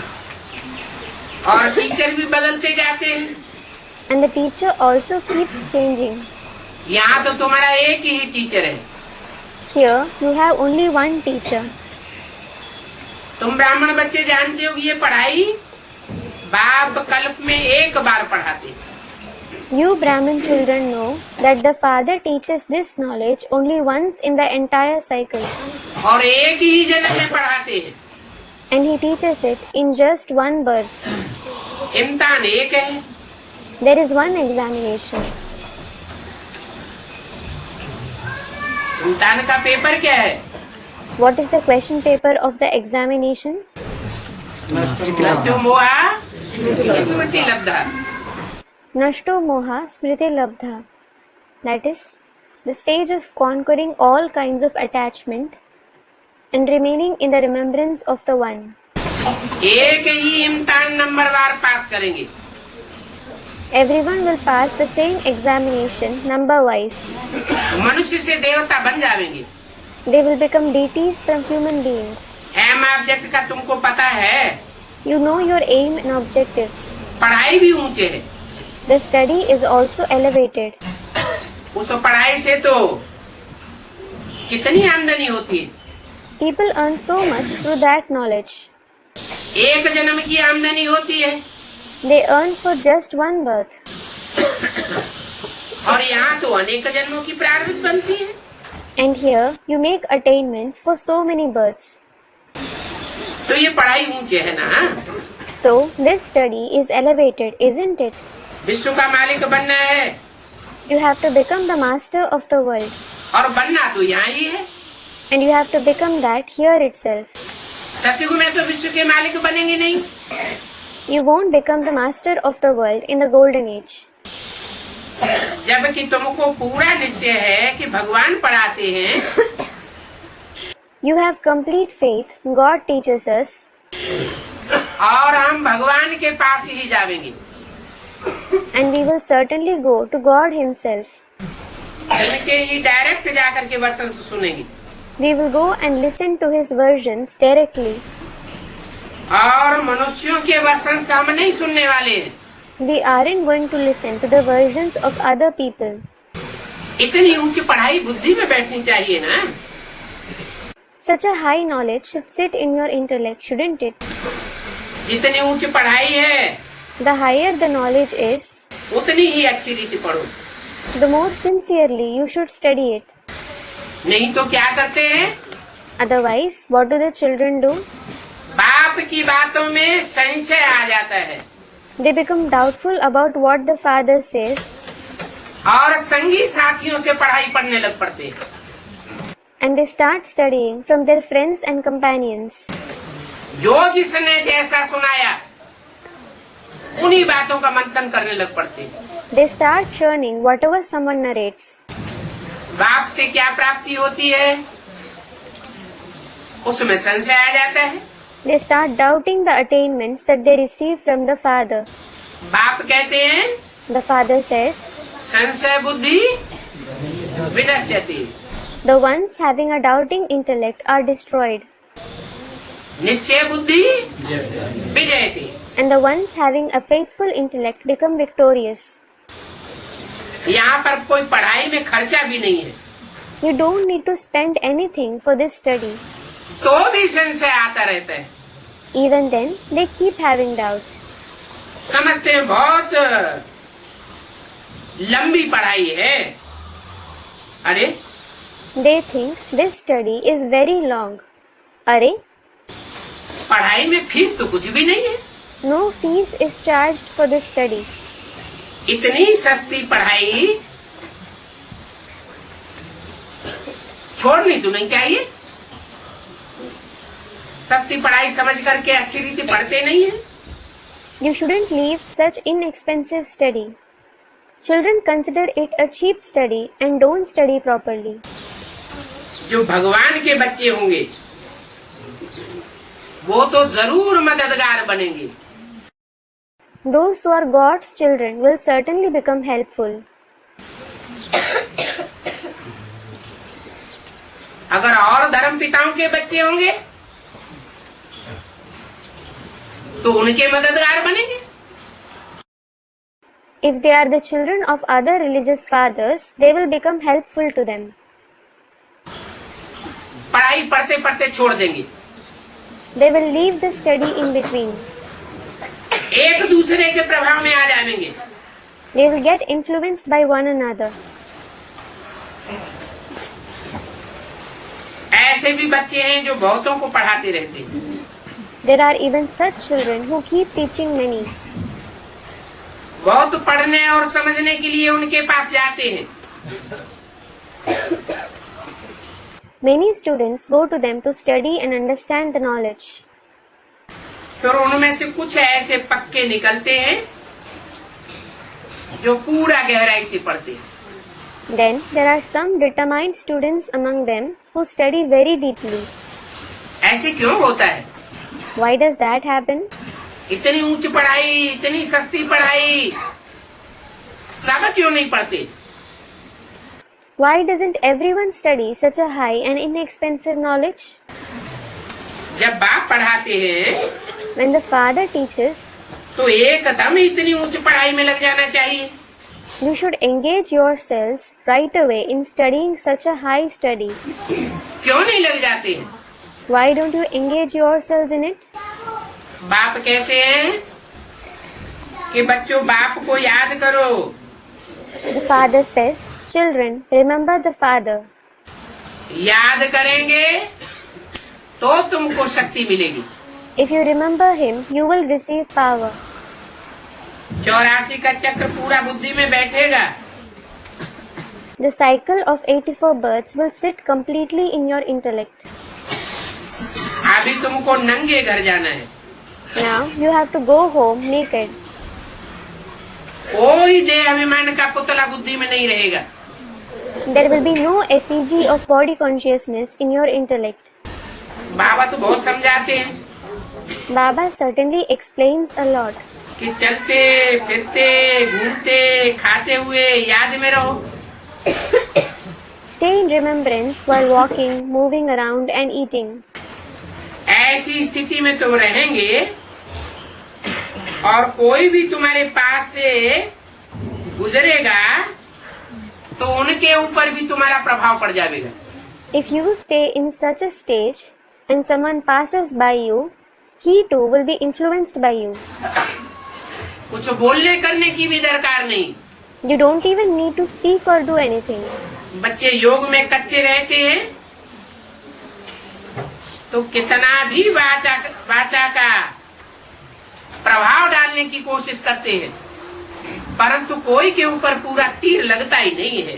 और टीचर भी बदलते जाते हैं। And the teacher also keeps changing. यहाँ तो तुम्हारा एक ही टीचर है। Here you have only one teacher. तुम ब्राह्मण बच्चे जानते हो कि ये पढ़ाई बाप कल्प में एक बार पढ़ाते हैं। You Brahmin children know that the father teaches this knowledge only once in the entire cycle. और एक ही जन्म में पढ़ाते हैं। And he teaches it in just one birth. इम्तिहान एक है। There is one examination. इम्तिहान का पेपर क्या है? What is the question paper of the examination? नष्टो मोहा स्मृति लब्धा। Nashto Moha Smriti Labdha. That is, the stage of conquering all kinds of attachment and remaining in the remembrance of the One. एक ही इम्तिहान number वार पास करेंगे। Everyone will pass the same examination number wise. मनुष्य से देवता बन जाएंगे। They will become deities from human beings. Aim object का तुमको पता है। You know your aim and objective. पढ़ाई भी ऊंचे है। The study is also elevated. उस पढ़ाई से तो कितनी आमदनी होती है। People earn so much through that knowledge. एक जन्म की आमदनी होती है। They earn for just one birth. और यहाँ तो अनेक जन्मों की प्रारब्ध बनती है। And here you make attainments for so many births. तो ये पढ़ाई ऊंचे है ना। So this study is elevated, isn't it? विश्व का मालिक बनना है You have to become the master of the world. और बनना तो यहाँ ही है। And you have to become that here itself. सतयुग में तो विश्व के मालिक बनेंगे नहीं। You won't become the master of the world in the golden age. जबकि तुमको पूरा निश्चय है कि भगवान पढ़ाते हैं। You have complete faith, God teaches us, और हम भगवान के पास ही जाएंगे। and we will certainly go to God Himself. उनके ही डायरेक्ट जाकर के वर्षन सुनेंगे। We will go and listen to His versions directly. और मनुष्यों के वर्षन से हम नहीं सुनने वाले हैं। We aren't going to listen to the versions of other people. इतनी ऊंची पढ़ाई बुद्धि में बैठनी चाहिए ना। Such a high knowledge should sit in your intellect, shouldn't it? जितनी ऊंची पढ़ाई है The higher the knowledge is, उतनी ही अच्छी रीति पढ़ो। the more sincerely you should study it. नहीं तो क्या करते हैं? Otherwise, what do the children do? बाप की बातों में संशय आ जाता है They become doubtful about what the father says, और संगी साथियों से पढ़ाई पढ़ने लग पड़ते हैं। and they start studying from their friends and companions. जो जिसने जैसा सुनाया उन्हीं बातों का मंथन करने लग पड़ते हैं। They start churning whatever someone narrates. बाप से क्या प्राप्ति होती है उसमें संशय आ जाता है। They start doubting the attainments that they receive from the father. बाप कहते हैं The father says, संशय बुद्धि विनश्यति, the ones having a doubting intellect are destroyed, निश्चय बुद्धि विजयति। and the ones having a faithful intellect become victorious. यहाँ पर कोई पढ़ाई में खर्चा भी नहीं है, You don't need to spend anything for this study. तो भी संशय आता रहता है। Even then, they keep having doubts. समझते हैं बहुत लंबी पढ़ाई है। अरे They think this study is very long. Arey, पढ़ाई में फीस तो कुछ भी नहीं है। no fees is charged for this study. इतनी सस्ती पढ़ाई छोड़नी तो नहीं चाहिए। सस्ती पढ़ाई समझ करके अच्छी रीति पढ़ते नहीं है। You shouldn't leave such inexpensive study. Children consider it a cheap study and don't study properly. जो भगवान के बच्चे होंगे वो तो जरूर मददगार बनेंगे। Those who are God's children will certainly become helpful. अगर और धर्म पिताओं के बच्चे होंगे तो उनके मददगार बनेंगे। If they are the children of other religious fathers, they will become helpful to them. पढ़ाई पढ़ते पढ़ते छोड़ देंगे, They will leave the study in between. एक दूसरे के प्रभाव में आ जाएंगे। They will get influenced by one another. ऐसे भी बच्चे हैं जो बहुतों को पढ़ाते रहते हैं। There are even such children who keep teaching many. बहुत पढ़ने और समझने के लिए उनके पास जाते हैं। Many students go to them to study and understand the knowledge. फिर उनमें से कुछ ऐसे पक्के निकलते हैं जो पूरा गहराई से पढ़ते हैं। Then there are some determined students among them who study very deeply. ऐसे क्यों होता है? Why does that happen? इतनी ऊंची पढ़ाई, इतनी सस्ती पढ़ाई, सब क्यों नहीं पढ़ते? Why doesn't everyone study such a high and inexpensive knowledge? जब बाप पढ़ाते हैं When the father teaches, तो एकदम इतनी ऊंची पढ़ाई में लग जाना चाहिए। you should engage yourselves right away in studying such a high study. क्यों नहीं लग जाते हैं? Why don't you engage yourselves in it? बाप कहते हैं कि बच्चों बाप को याद करो, The father says, "Children, remember the father." याद करेंगे तो तुमको शक्ति मिलेगी। If you remember him, you will receive power. 84 का चक्र पूरा बुद्धि में बैठेगा। The cycle of 84 births will sit completely in your intellect. अभी तुमको नंगे घर जाना है। Now you have to go home naked. कोई देह अभिमान का पुतला बुद्धि में नहीं रहेगा। There will be no effigy of body consciousness in your intellect. बाबा तो बहुत समझाते हैं Baba certainly explains a lot. कि चलते फिरते घूमते खाते हुए याद में रहो। Stay in remembrance while walking, moving around and eating. ऐसी स्थिति में तुम रहेंगे और कोई भी तुम्हारे पास से गुजरेगा तो उनके ऊपर भी तुम्हारा प्रभाव पड़ जाएगा। If you stay in such a stage and someone passes by you, he too will be influenced by you. कुछ बोलने करने की भी दरकार नहीं। You don't even need to speak or do anything. बच्चे योग में कच्चे रहते हैं तो कितना भी वाचा का प्रभाव डालने की कोशिश करते हैं, परंतु कोई के ऊपर पूरा तीर लगता ही नहीं है।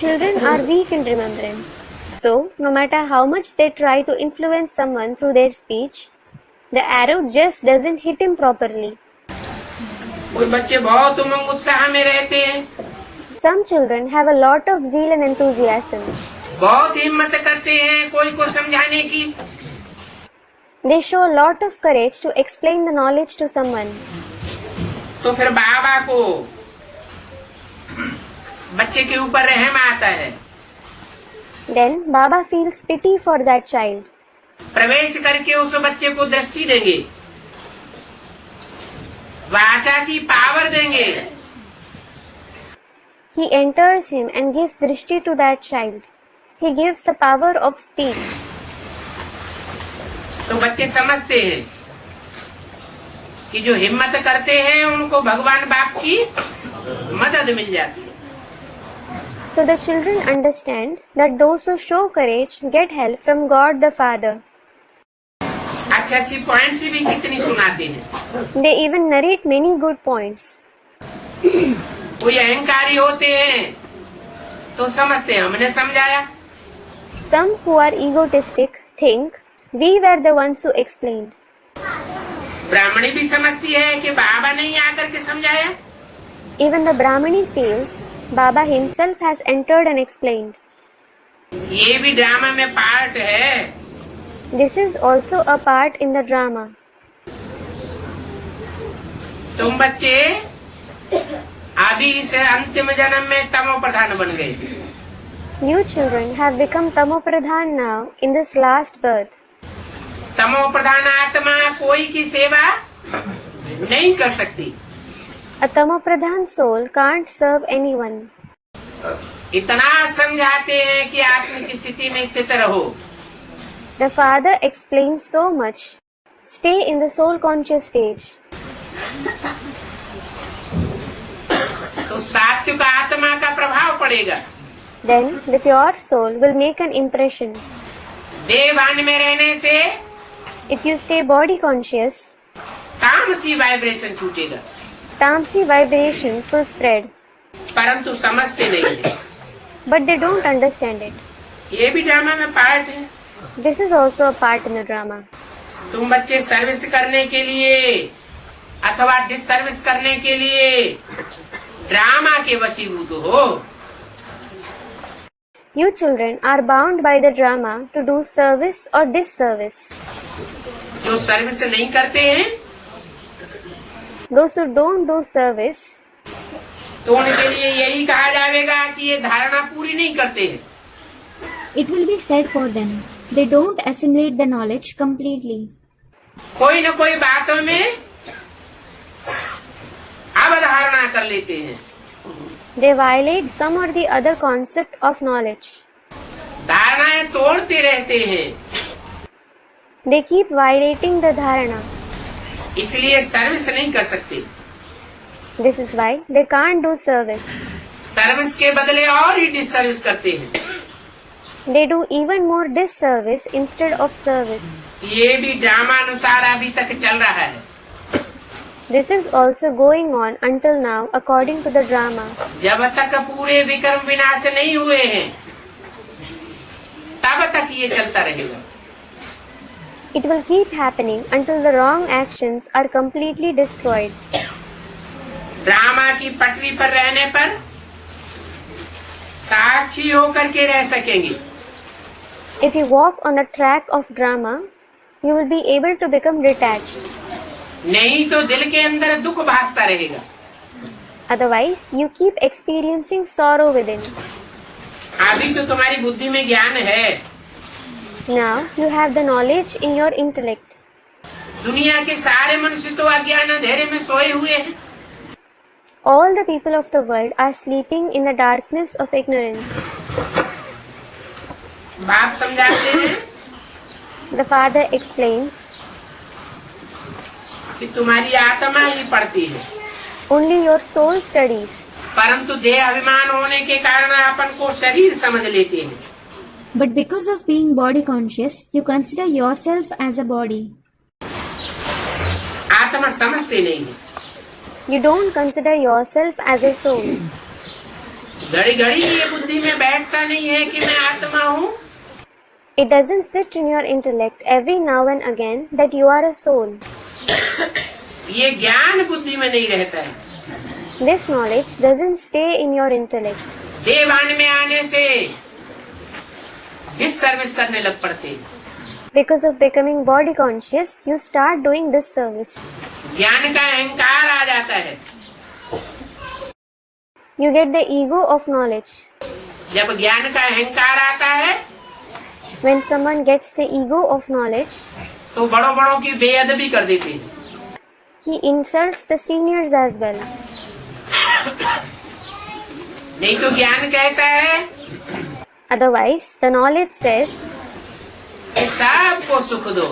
Children are weak in remembrance. So, no matter how much they try to influence someone through their speech, the arrow just doesn't hit him properly. कोई बच्चे बहुत उमंग उत्साह में रहते हैं, Some children have a lot of zeal and enthusiasm. बहुत हिम्मत करते हैं कोई को समझाने की, They show a lot of courage to explain the knowledge to someone. तो फिर बाबा को बच्चे के ऊपर रहम आता है। Then Baba feels pity for that child. प्रवेश करके उस बच्चे को दृष्टि देंगे, वाचा की पावर देंगे। He enters him and gives drishti to that child. He gives the power of speech. तो बच्चे समझते हैं कि जो हिम्मत करते हैं उनको भगवान बाप की मदद मिल जाती है। So the children understand that those who show courage get help from God the Father. अच्छी अच्छी पॉइंट्स भी कितनी सुनाते हैं। They even narrate many good points. कोई अहंकारी होते हैं तो समझते हैं हमने समझाया। Some who are egotistic think we were the ones who explained. ब्राह्मणी भी समझती है कि बाबा ने ही आकर के समझाया। Even the Brahmani feels Baba himself has entered and explained. ये भी ड्रामा में पार्ट है। This is also a part in the drama. तुम बच्चे अभी इस अंतिम जन्म में तमो प्रधान बन गए। You children have become Tamopradhan now in this last birth. तमो प्रधान आत्मा कोई की सेवा नहीं कर सकती। A Tamopradhan soul can't serve anyone. इतना समझाते हैं कि आत्म की स्थिति में स्थित रहो। The Father explains so much. Stay in the soul conscious stage. तो सात्विक आत्मा का प्रभाव पड़ेगा। Then the pure soul will make an impression. देवान में रहने से If you stay body conscious, तामसी वाइब्रेशन छूटेगा, Tamasi vibrations will spread. परंतु समझते नहीं है। But they don't understand it. ये भी ड्रामा में पार्ट है। This is also a part in the drama. तुम बच्चे सर्विस करने के लिए अथवा डिसर्विस करने के लिए ड्रामा के वशीभूत हो। You children are bound by the drama to do service or disservice. जो सर्विस नहीं करते हैं Those who don't do service, तो उनके लिए यही कहा जाएगा कि ये धारणा पूरी नहीं करते हैं। It will be said for them, they don't assimilate the knowledge completely. कोई न कोई बातों में अवधारणा कर लेते हैं। they violate some or the other concept of knowledge. धारणाएं तोड़ते रहते हैं, They keep violating the dharana. इसलिए सर्विस नहीं कर सकते। This is why they can't do service. Service के बदले और ही डिसर्विस करते हैं। They do even more disservice instead of service. ये भी ड्रामा अनुसार अभी तक चल रहा है। This is also going on until now according to the drama. जब तक पूरे विक्रम विनाश नहीं हुए हैं तब तक ये चलता रहेगा। It will keep happening until the wrong actions are completely destroyed. Drama की पटरी पर रहने पर साक्षी होकर के रह सकेंगे। If you walk on the track of drama, you will be able to become detached. नहीं तो दिल के अंदर दुख भासता रहेगा। Otherwise, you keep experiencing sorrow within. अभी तो तुम्हारी बुद्धि में ज्ञान है। Now, you have the knowledge in your intellect. दुनिया के सारे मनुष्य तो अज्ञान अंधेरे में सोए हुए हैं। All the people of the world are sleeping in the darkness of ignorance. बाप समझाते हैं The father explains, कि तुम्हारी आत्मा ही पढ़ती है, only your soul studies. परंतु देह अभिमान होने के कारण अपन को शरीर समझ लेते हैं। But because of being body conscious, you consider yourself as a body. आत्मा समझते नहीं है। You don't consider yourself as a soul. घड़ी घड़ी ये बुद्धि में बैठता नहीं है कि मैं आत्मा हूँ। It doesn't sit in your intellect every now and again that you are a soul. ये ज्ञान बुद्धि में नहीं रहता है। This knowledge doesn't stay in your intellect. देवान में आने से डिसर्विस करने लग पड़ते हैं। Because of becoming body conscious, you start doing disservice. ज्ञान का अहंकार आ जाता है। You get the ego of knowledge. जब ज्ञान का अहंकार आता है When someone gets the ego of knowledge, तो बड़ों बड़ों की बेअदबी कर देते हैं। he insults the seniors as well. नहीं तो ज्ञान कहता है Otherwise, the knowledge says, कि सबको सुख दो।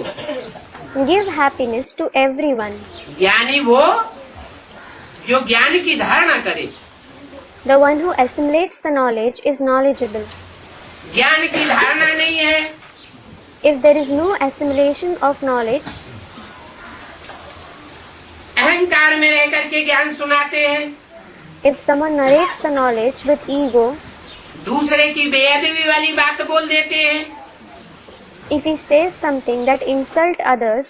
give happiness to everyone. ज्ञानी वो जो ज्ञान की धारणा करे। The one who assimilates the knowledge is knowledgeable. ज्ञान की धारणा नहीं है If there is no assimilation of knowledge, अहंकार में रह करके ज्ञान सुनाते हैं, if someone narrates the knowledge with ego, दूसरे की बेअदबी वाली बात बोल देते हैं, if he says something that insult others,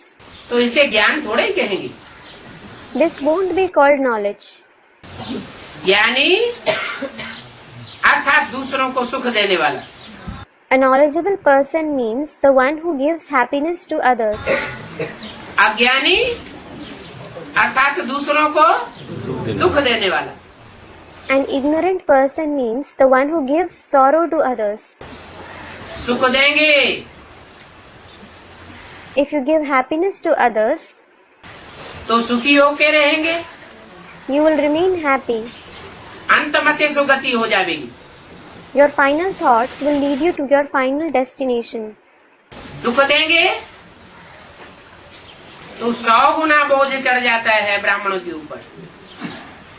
तो इसे ज्ञान थोड़े ही कहेंगे। this won't be called knowledge. ज्ञानी अर्थात दूसरों को सुख देने वाला। A knowledgeable person means the one who gives happiness to others. अज्ञानी अर्थात दूसरों को दुख देने वाला। An ignorant person means the one who gives sorrow to others. सुख देंगे If you give happiness to others, तो सुखी होके रहेंगे, you will remain happy. अंत मते सुगति हो जाएगी। Your final thoughts will lead you to your final destination. दुख देंगे तो 100 गुना बोझ चढ़ जाता है ब्राह्मणों के ऊपर।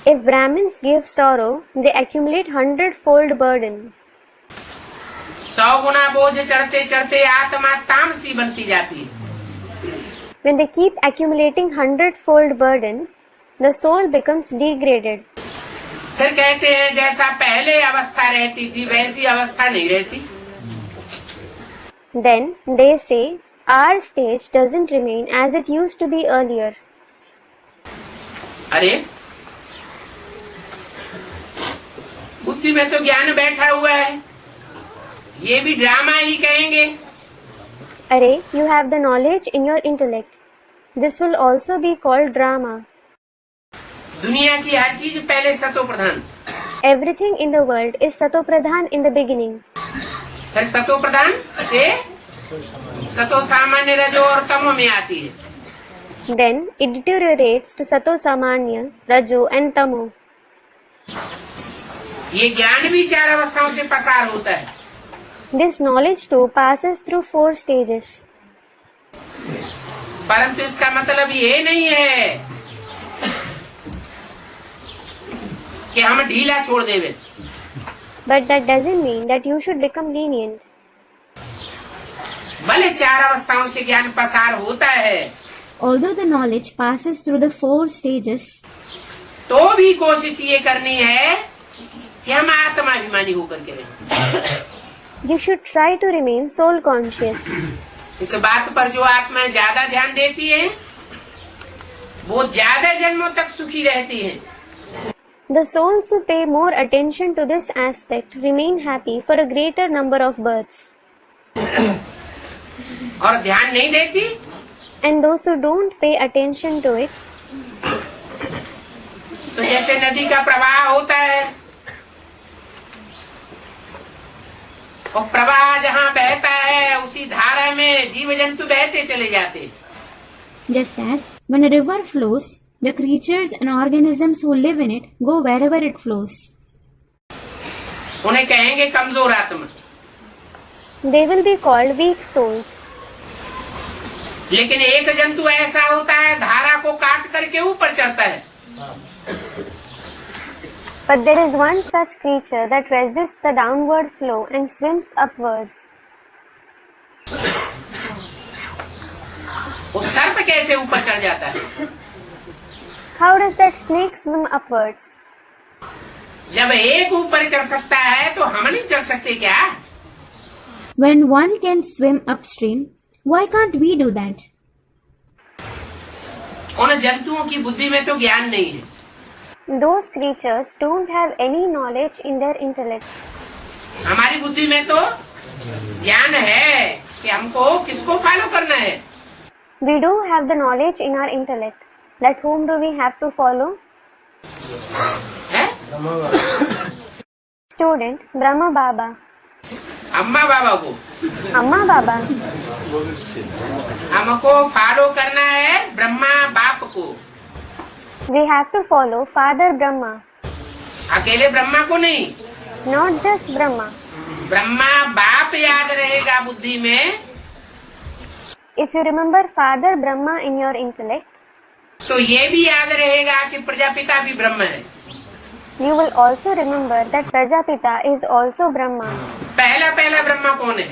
If Brahmins give sorrow, they accumulate 100-fold burden. 100 गुना बोझ चढ़ते चढ़ते आत्मा तामसी बनती जाती है। When they keep accumulating 100-fold burden, the soul becomes degraded. फिर कहते हैं जैसा पहले अवस्था रहती थी वैसी अवस्था नहीं रहती। Then they say, our stage doesn't remain as it used to be earlier. अरे बुद्धि में तो ज्ञान बैठा हुआ है, ये भी ड्रामा ही कहेंगे। Array, you have the knowledge in your intellect. This will also be called drama. दुनिया की हर चीज पहले सतो प्रधान, Everything in the world is satopradhan in the beginning. फिर सतो प्रधान से सतो सामान्य रजो और तमो में आती है। Then it deteriorates to sato samanya, rajo and tamo. ये ज्ञान भी 4 अवस्थाओं से पसार होता है। This knowledge too passes through 4 stages. परंतु इसका मतलब ये नहीं है कि हम ढीला छोड़ देवे। But that doesn't mean that you should become lenient. भले 4 अवस्थाओं से ज्ञान पसार होता है, Although the knowledge passes through the 4 stages, तो भी कोशिश ये करनी है कि हम आत्माभिमानी होकर के रहें। You should try to remain soul conscious. इस बात पर जो आत्मा ज्यादा ध्यान देती है, वो ज्यादा जन्मों तक सुखी रहती है। The souls who pay more attention to this aspect remain happy for a greater number of births. और ध्यान नहीं देती, And those who don't pay attention to it, तो जैसे नदी का प्रवाह होता है, और प्रवाह जहाँ बहता है उसी धारा में जीव जंतु बहते चले जाते हैं। just as when a river flows, the creatures and organisms who live in it go wherever it flows. उन्हें कहेंगे कमजोर आत्मा, they will be called weak souls. लेकिन एक जंतु ऐसा होता है धारा को काट करके ऊपर चढ़ता है। But there is one such creature that resists the downward flow and swims upwards. वो सर्प कैसे ऊपर चढ़ जाता है? How does that snake swim upwards? जब एक ऊपर चढ़ सकता है तो हम नहीं चढ़ सकते क्या? When one can swim upstream, why can't we do that? उन जंतुओं की बुद्धि में तो ज्ञान नहीं है। Those creatures don't have any knowledge in their intellect. हमारी बुद्धि में तो ज्ञान है कि हमको किसको फॉलो करना है। We do have the knowledge in our intellect. That whom do we have to follow? है? Student, Brahma Baba. अम्मा बाबा को Amma Baba. हमको फॉलो करना है ब्रह्मा बाप को। We have to follow Father Brahma. अकेले ब्रह्मा को नहीं, Not just Brahma. ब्रह्मा बाप याद रहेगा बुद्धि में, If you remember Father Brahma in your intellect, तो ये भी याद रहेगा कि प्रजापिता भी ब्रह्म है। you will also remember that Prajapita is also Brahma. पहला ब्रह्मा कौन है?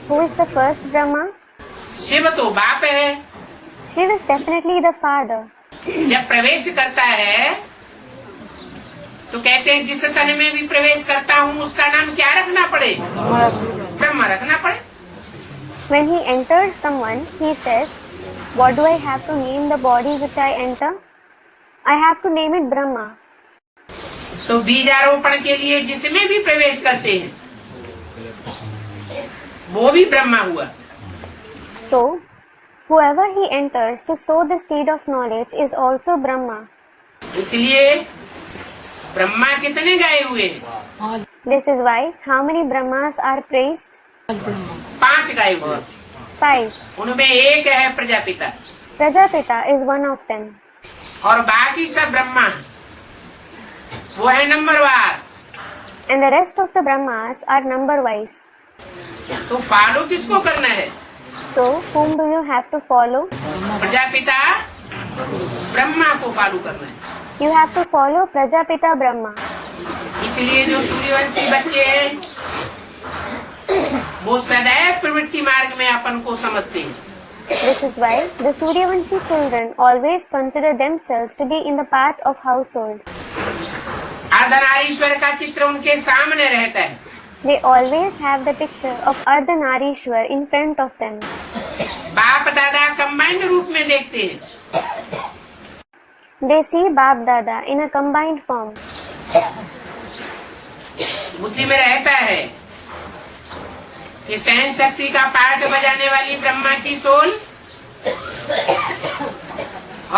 Who is the first Brahma? Shiv तो बाप है। Shiva is definitely the father. जब प्रवेश करता है तो कहते हैं जिस तन में भी प्रवेश करता हूँ उसका नाम क्या रखना पड़े? ब्रह्मा रखना पड़े। When he enters someone, he says, what do I have to name the body which I enter? I have to name it Brahma. तो बीजारोपण के लिए जिसमें भी प्रवेश करते हैं वो भी ब्रह्मा हुआ। So, whoever he enters to sow the seed of knowledge is also Brahma. इसलिए ब्रह्मा कितने गाए हुए हैं? This is why how many Brahmas are praised? 5 गाए हुए हैं। 5. उनमें एक है Prajapita Prajapita is one of them. और बाकी सब ब्रह्मा हैं। वो है नंबरवार। And the rest of the Brahmas are number wise. तो फॉलो किसको करना है? So, whom do you have to follow? Prajapita Brahma को फॉलो करना है। You have to follow Prajapita Brahma. इसलिए जो सूर्यवंशी बच्चे हैं वो सदैव प्रवृत्ति मार्ग में अपन को समझते हैं। This is why the Suryavanshi children always consider themselves to be in the path of household. Ardhanarishvara का चित्र उनके सामने रहता है। They always have the picture of Ardhanarishwar in front of them. बाप दादा कंबाइंड रूप में देखते हैं। They see Bap Dada in a combined form. बुद्धि में रहता है कि सहन शक्ति का पाठ बजाने वाली ब्रह्मा की सोल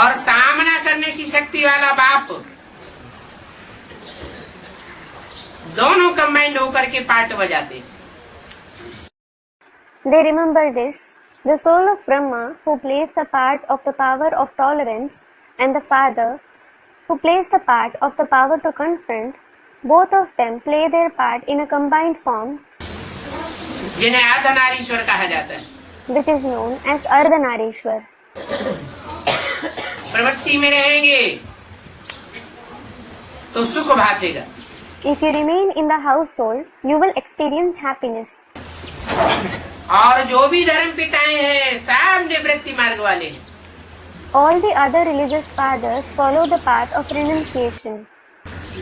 और सामना करने की शक्ति वाला बाप दोनों कंबाइंड होकर के पाठ बजाते। They remember this. The soul of Brahma, who plays the part of the power of tolerance, and the Father, who plays the part of the power to confront, both of them play their part in a combined form, जिन्हें अर्धनारीश्वर कहा जाता है। which is known as Ardhanarishwar. प्रवृत्ति में रहेंगे तो सुख भासेगा, If you remain in the household, you will experience happiness. और जो भी धर्म पिताएं हैं सब निवृत्ति मार्ग वाले हैं। All the other religious fathers follow the path of renunciation.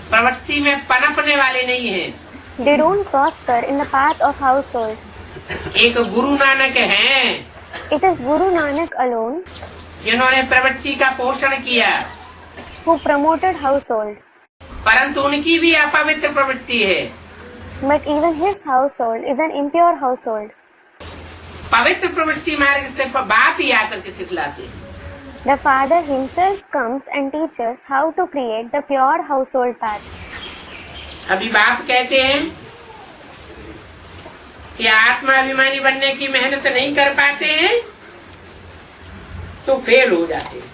प्रवृत्ति में पनपने वाले नहीं हैं। They don't prosper in the path of household. एक गुरु नानक हैं It is Guru Nanak alone जिन्होंने प्रवृत्ति का पोषण किया, who promoted household. परंतु उनकी भी अपवित्र प्रवृत्ति है। But even his household is an impure household. पवित्र प्रवृत्ति मार्ग सिर्फ बाप ही आकर के सिखलाते हैं। The father himself comes and teaches how to create the pure household path. अभी बाप कहते हैं कि आत्माभिमानी बनने की मेहनत नहीं कर पाते हैं तो फेल हो जाते हैं।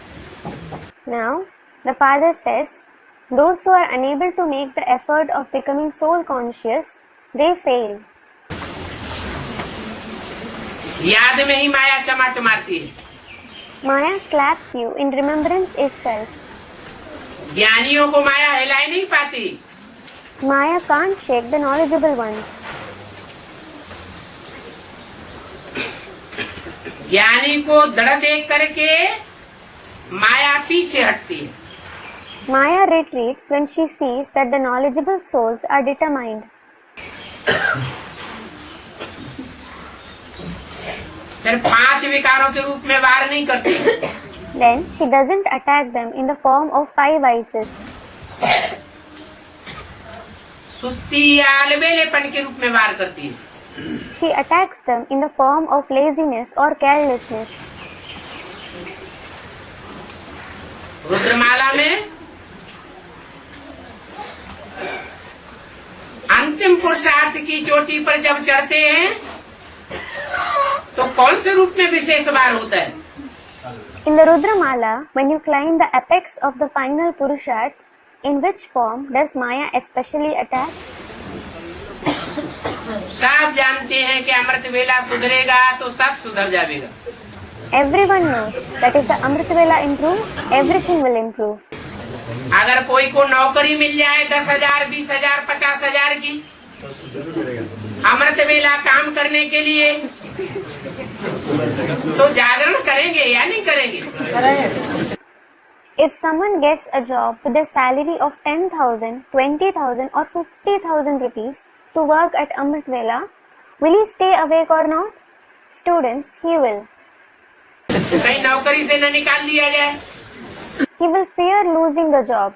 Now, the father says, those who are unable to make the effort of becoming soul conscious, they fail. याद में ही माया चमाट मारती है। Maya slaps you in remembrance itself. ज्ञानियों को माया हिला नहीं पाती। Maya can't shake the knowledgeable ones. ज्ञानी को दृढ़ देख करके माया पीछे हटती है। Maya retreats when she sees that the knowledgeable souls are determined. फिर 5 विकारों के रूप में वार नहीं करती। Then she doesn't attack them in the form of 5 vices. सुस्ती या अलबेलेपन के रूप में वार करती है। She attacks them in the form of laziness or carelessness. रुद्रमाला में अंतिम पुरुषार्थ की चोटी पर जब चढ़ते हैं तो कौन से रूप में विशेष वार होता है? In the Rudramala, when you climb the apex of the final Purusharth, in which form does Maya especially attack? सब जानते हैं कि अमृत वेला सुधरेगा तो सब सुधर जाएगा। Everyone knows that if the Amrit Vela improves, everything will improve. अगर कोई को नौकरी मिल जाए 10,000, 20,000, 50,000 की अमृत वेला काम करने के लिए तो जागरण करेंगे या नहीं करेंगे? If someone gets a job with a salary of 10,000, 20,000 or 50,000 rupees to work at Amrit Vela, will he stay awake or not? Students, he will. कहीं नौकरी से न निकाल दिया जाए। He will fear losing the job.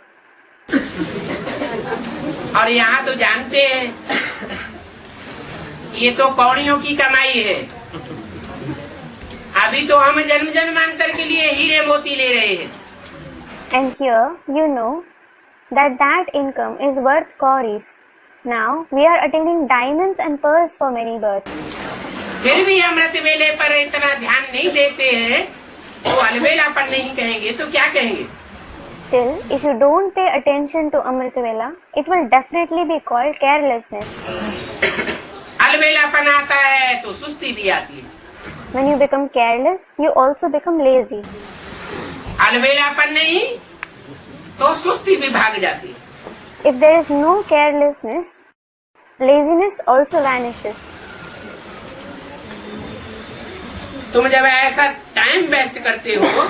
और यहाँ तो जानते हैं ये तो कौड़ियों की कमाई है। अभी तो हम जन्म जन्मांतर के लिए हीरे मोती ले रहे हैं। And here you know that income is worth cauries. Now we are attaining diamonds and pearls for many births. फिर भी अमृत वेले पर इतना ध्यान नहीं देते हैं तो अलवेला पर नहीं कहेंगे तो क्या कहेंगे? Still, if you don't pay attention to Amrit Vela, it will definitely be called carelessness. अलवेलापन आता है तो सुस्ती भी आती है। When you become careless, you also become lazy. अलवेलापन नहीं तो सुस्ती भी भाग जाती है। If there is no carelessness, laziness also vanishes. तुम जब ऐसा टाइम वेस्ट करते हो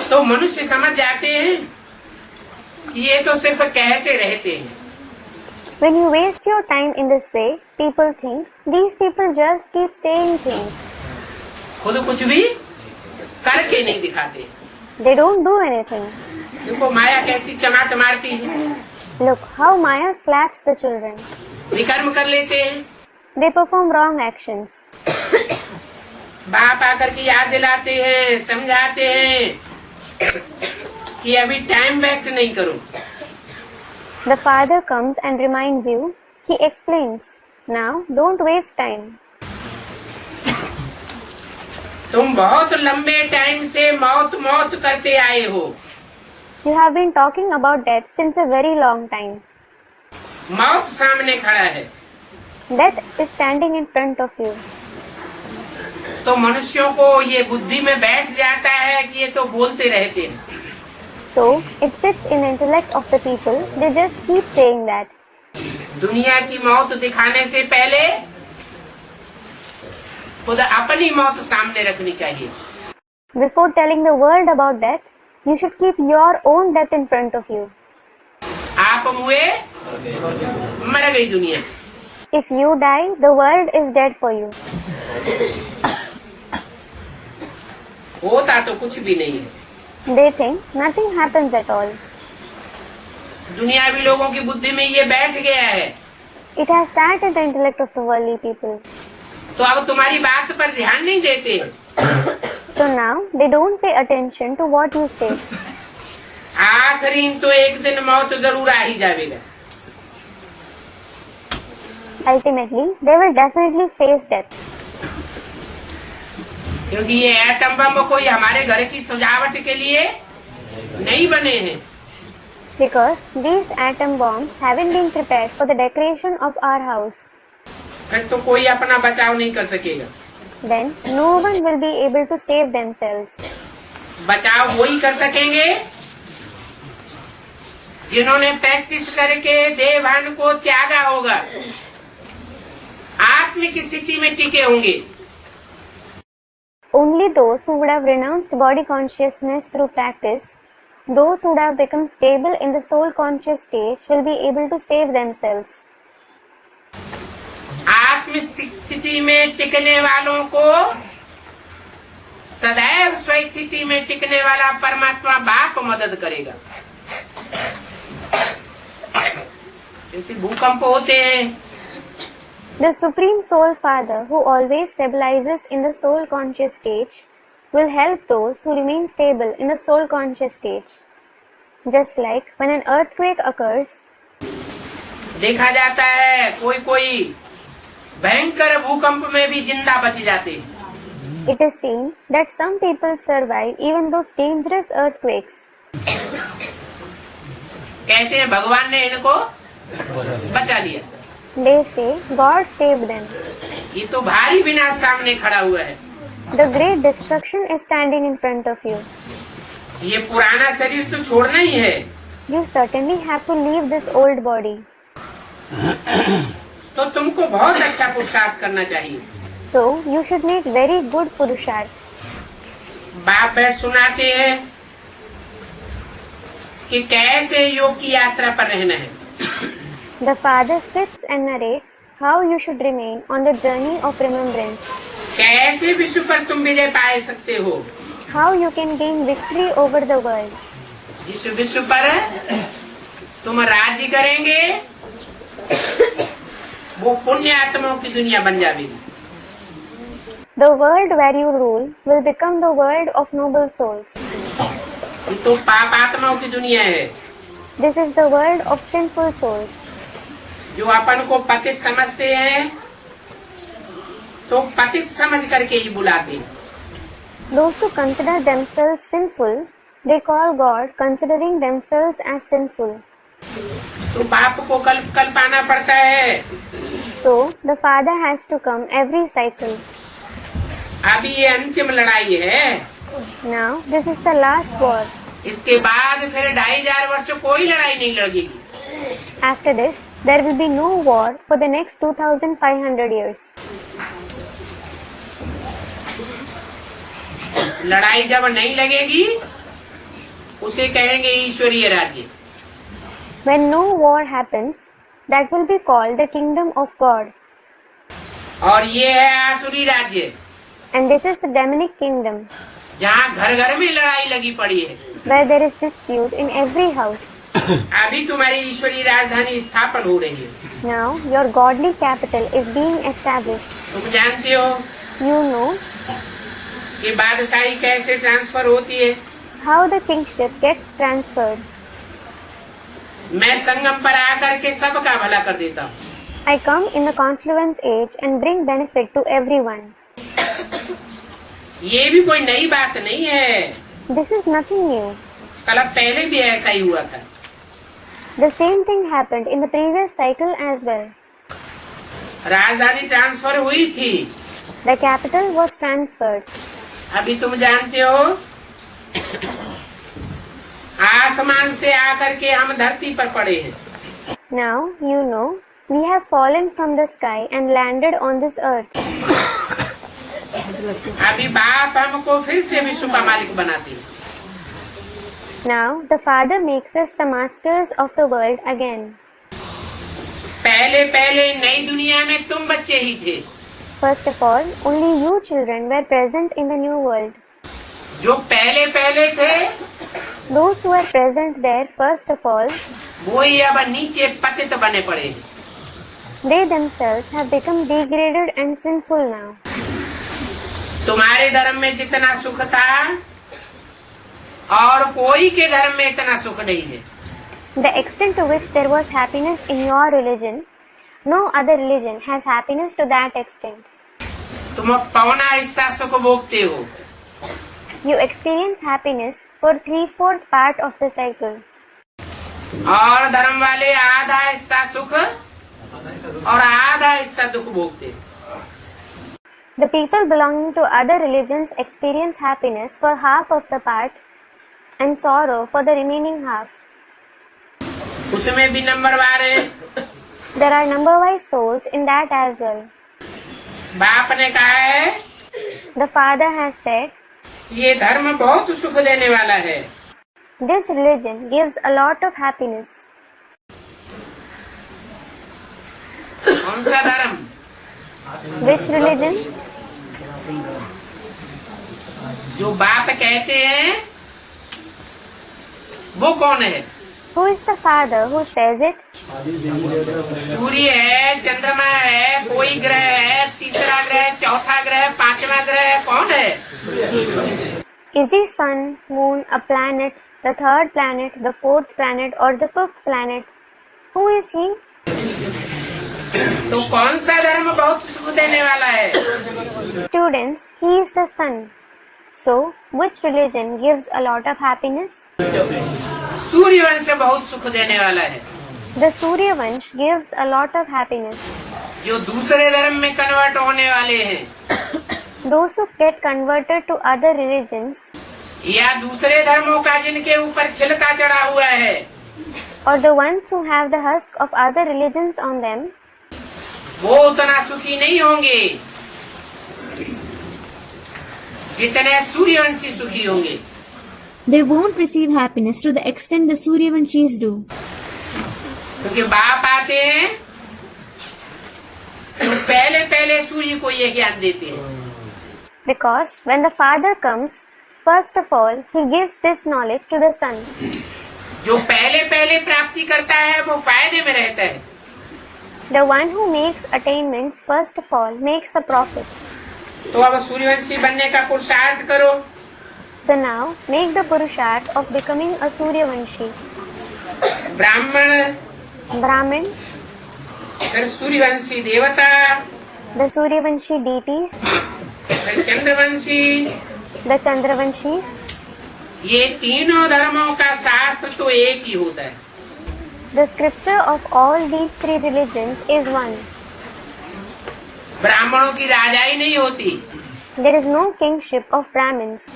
तो मनुष्य समझ जाते हैं कि ये तो सिर्फ कहते रहते हैं। When you waste your time in this way, people think these people just keep saying things. खुद कुछ भी करके नहीं दिखाते। They don't do anything. देखो माया कैसी चमाट मारती है। Look how Maya slaps the children. विकर्म कर लेते हैं। They perform wrong actions. बाप आकर के याद दिलाते हैं, समझाते हैं कि अभी टाइम वेस्ट नहीं करो। The father comes and reminds you. He explains, now don't waste time. तुम बहुत लंबे टाइम से मौत मौत करते आए हो। You have been talking about death since a very long time. मौत सामने खड़ा है Death is standing in front of you. तो मनुष्यों को ये बुद्धि में बैठ जाता है कि ये तो बोलते रहते हैं। So it sits in the intellect of the people. They just keep saying that. दुनिया की मौत दिखाने से पहले खुद अपनी मौत सामने रखनी चाहिए। Before telling the world about death, you should keep your own death in front of you. आप मुए मर गई दुनिया। If you die, the world is dead for you. होता तो कुछ भी नहीं है। They think nothing happens at all. दुनियावी लोगों की बुद्धि में ये बैठ गया है। It has sat in the intellect of the worldly people. तो अब तुम्हारी बात पर ध्यान नहीं देते। So now they don't pay attention to what you say. आखिरी तो एक दिन मौत जरूर आ ही जाएगा। Ultimately, they will definitely face death. क्योंकि ये एटम बम कोई हमारे घर की सजावट के लिए नहीं बने हैं। Because these atom bombs haven't been prepared for the decoration of our house. फिर तो कोई अपना बचाव नहीं कर सकेगा। Then no one will be able to save themselves. बचाव वही कर सकेंगे जिन्होंने प्रैक्टिस करके देहभान को त्यागा होगा, आत्मिक स्थिति में टिके होंगे। Only those who would have renounced body consciousness through practice, those who would have become stable in the soul conscious stage, will be able to save themselves. आत्मिक स्थिति में टिकने वालों को सदैव स्वस्थिति में टिकने वाला परमात्मा बाप मदद करेगा। जैसे भूकंप होते हैं, The Supreme Soul Father, who always stabilizes in the soul conscious stage, will help those who remain stable in the soul conscious stage. Just like when an earthquake occurs, देखा जाता है कोई भयंकर भूकंप में भी जिंदा बच जाते हैं। it is seen that some people survive even those dangerous earthquakes. कहते हैं भगवान ने इनको बचा लिया। They say God saved them. ये तो भारी विनाश सामने खड़ा हुआ है। The great destruction is standing in front of you. ये पुराना शरीर तो छोड़ना ही है। You certainly have to leave this old body. तो तुमको बहुत अच्छा पुरुषार्थ करना चाहिए। So you should make very good purusharth. बाप बैठ सुनाते हैं कि कैसे योग की यात्रा पर रहना है। The Father sits and narrates how you should remain on the journey of remembrance. कैसे विश्व पर तुम विजय पाए सकते हो। How you can gain victory over the world. जिस विश्व पर तुम राज्य करेंगे वो पुण्य आत्माओं की दुनिया बन जाएगी। The world where you rule will become the world of noble souls. ये तो पाप आत्माओं की दुनिया है। This is the world of sinful souls. जो अपन को पतित समझते हैं तो पतित समझ करके ही बुलाते हैं। Those who consider themselves sinful, they call God considering themselves as sinful. तो पाप को कल पाना पड़ता है। So the Father has to come every cycle. अभी ये अंतिम लड़ाई है। Now this is the last war. इसके बाद फिर 2500 वर्ष कोई लड़ाई नहीं लड़ेगी। After this, there will be no war for the next 2500 years. लड़ाई जब नहीं लगेगी उसे कहेंगे ईश्वरीय राज्य। When no war happens, that will be called the kingdom of God. और ये है आसुरी राज्य, And this is the demonic kingdom, जहाँ घर घर में लड़ाई लगी पड़ी है। where there is dispute in every house. अभी तुम्हारी ईश्वरीय राजधानी स्थापन हो रही है। Now your godly capital is being established. तुम जानते हो You know कि बादशाही कैसे ट्रांसफर होती है। how the kingship gets transferred. मैं संगम पर आकर के सबका भला कर देता हूँ। I come in the confluence age and bring benefit to everyone. ये भी कोई नई बात नहीं है। This is nothing new. कल पहले भी ऐसा ही हुआ था। The same thing happened in the previous cycle as well. राजधानी ट्रांसफर हुई थी। The capital was transferred. अभी तुम जानते हो आसमान से आकर के हम धरती पर पड़े हैं। Now you know we have fallen from the sky and landed on this earth. अभी बाप हमको फिर से विश्व का मालिक बनाते हैं। Now the Father makes us the masters of the world again. पहले पहले नई दुनिया में तुम बच्चे ही थे। First of all, only you children were present in the new world. जो पहले पहले थे Those who were present there first of all, वो ही अब नीचे पतित बने पड़े हैं। they themselves have become degraded and sinful now. तुम्हारे धर्म में जितना सुख था और कोई के धर्म में इतना सुख नहीं है। The extent to which there was happiness in your religion, no other religion has happiness to that extent. तुम पौना हिस्सा सुख भोगते हो। You experience happiness for 3/4 part of the cycle. और धर्म वाले आधा हिस्सा सुख और आधा हिस्सा दुख भोगते। The people belonging to other religions experience happiness for half of the part and sorrow for the remaining half. उसमें भी नंबरवार है। There are number-wise souls in that as well. बाप ने कहा है The Father has said, ये धर्म बहुत सुख देने वाला है। this religion gives a lot of happiness. कौन सा धर्म? Which religion? जो बाप कहते हैं वो कौन है? Who is the Father who says it? सूर्य है, चंद्रमा है, कोई ग्रह है, तीसरा ग्रह, चौथा ग्रह, पांचवा ग्रह, कौन है? Is he sun, moon, a planet, the third planet, the fourth planet, or the fifth planet? Who is he? तो कौन सा धर्म बहुत सुख देने वाला है? Students, he is the sun. So, which religion gives a lot of happiness? Suryavansh बहुत सुख देने वाला है। The Surya Vansh gives a lot of happiness. जो दूसरे धर्म में कन्वर्ट होने वाले हैं Those who get converted to other religions, या दूसरे धर्मों का जिनके ऊपर छिलका चढ़ा हुआ है, or the ones who have the husk of other religions on them, वो उतना सुखी नहीं होंगे जितने सूर्यवंशी सुखी होंगे। They won't receive happiness to the extent the Suryavanshis do. क्योंकि बाप आते हैं तो पहले पहले सूर्य को ये ज्ञान देते हैं। because when the Father comes, first of all, he gives this knowledge to the Son. जो पहले पहले प्राप्ति करता है वो फायदे में रहता है। The one who makes attainments first of all makes a profit. तो अब सूर्यवंशी बनने का पुरुषार्थ करो। So now, make the Purusharth of becoming a Suryavanshi. ब्राह्मण, Brahmin, फिर सूर्यवंशी देवता, the Suryavanshi deities, फिर चंद्रवंशी। the Chandravanshis. ये तीनों धर्मों का शास्त्र तो एक ही होता है। The scripture of all these three religions is one. ब्राह्मणों की राजाई नहीं होती। There is no kingship of Brahmins.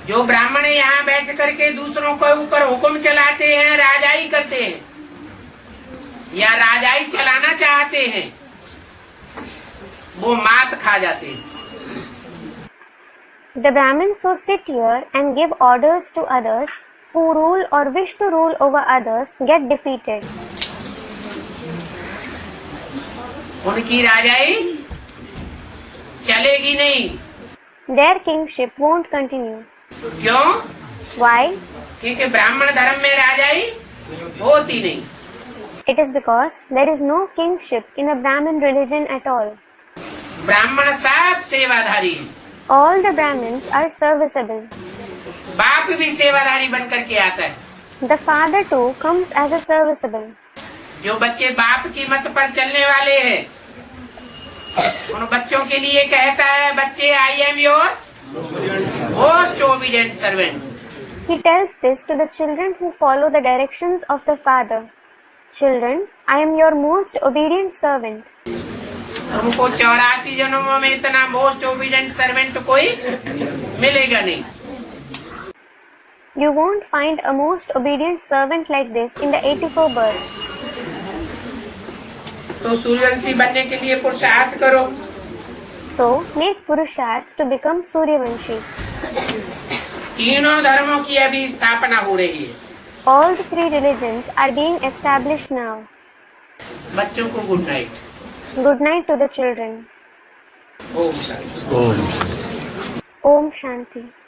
जो ब्राह्मण यहाँ बैठ करके दूसरों के ऊपर हुक्म चलाते हैं, राजाई करते हैं या राजाई चलाना चाहते हैं, वो मात खा जाते हैं। The Brahmins who sit here and give orders to others, who rule or wish to rule over others, get defeated. उनकी राजाई चलेगी नहीं। Their kingship won't continue. क्यों? Why? क्योंकि ब्राह्मण धर्म में राजाई होती नहीं। It is because there is no kingship in a Brahmin religion at all. ब्राह्मण सब सेवाधारी हैं। All the Brahmins are serviceable. बाप भी सेवाधारी बन करके आता है। The father too comes as a serviceable. जो बच्चे बाप की मत पर चलने वाले हैं, उन बच्चों के लिए कहता है, बच्चे I am your most obedient servant. He tells this to the children who follow the directions of the father. Children, I am your most obedient servant. तुमको 84 जन्मों में इतना मोस्ट ओबीडिएंट सर्वेंट कोई मिलेगा नहीं। You won't find a most obedient servant like this in the 84 births. तो सूर्यवंशी बनने के लिए पुरुषार्थ करो। So, make Purusharth to become Suryavanshi. तीनों धर्मों की अभी स्थापना हो रही है। All the three religions are being established now. बच्चों को good night. Good night to the children. ओम शांति। Om Shanti.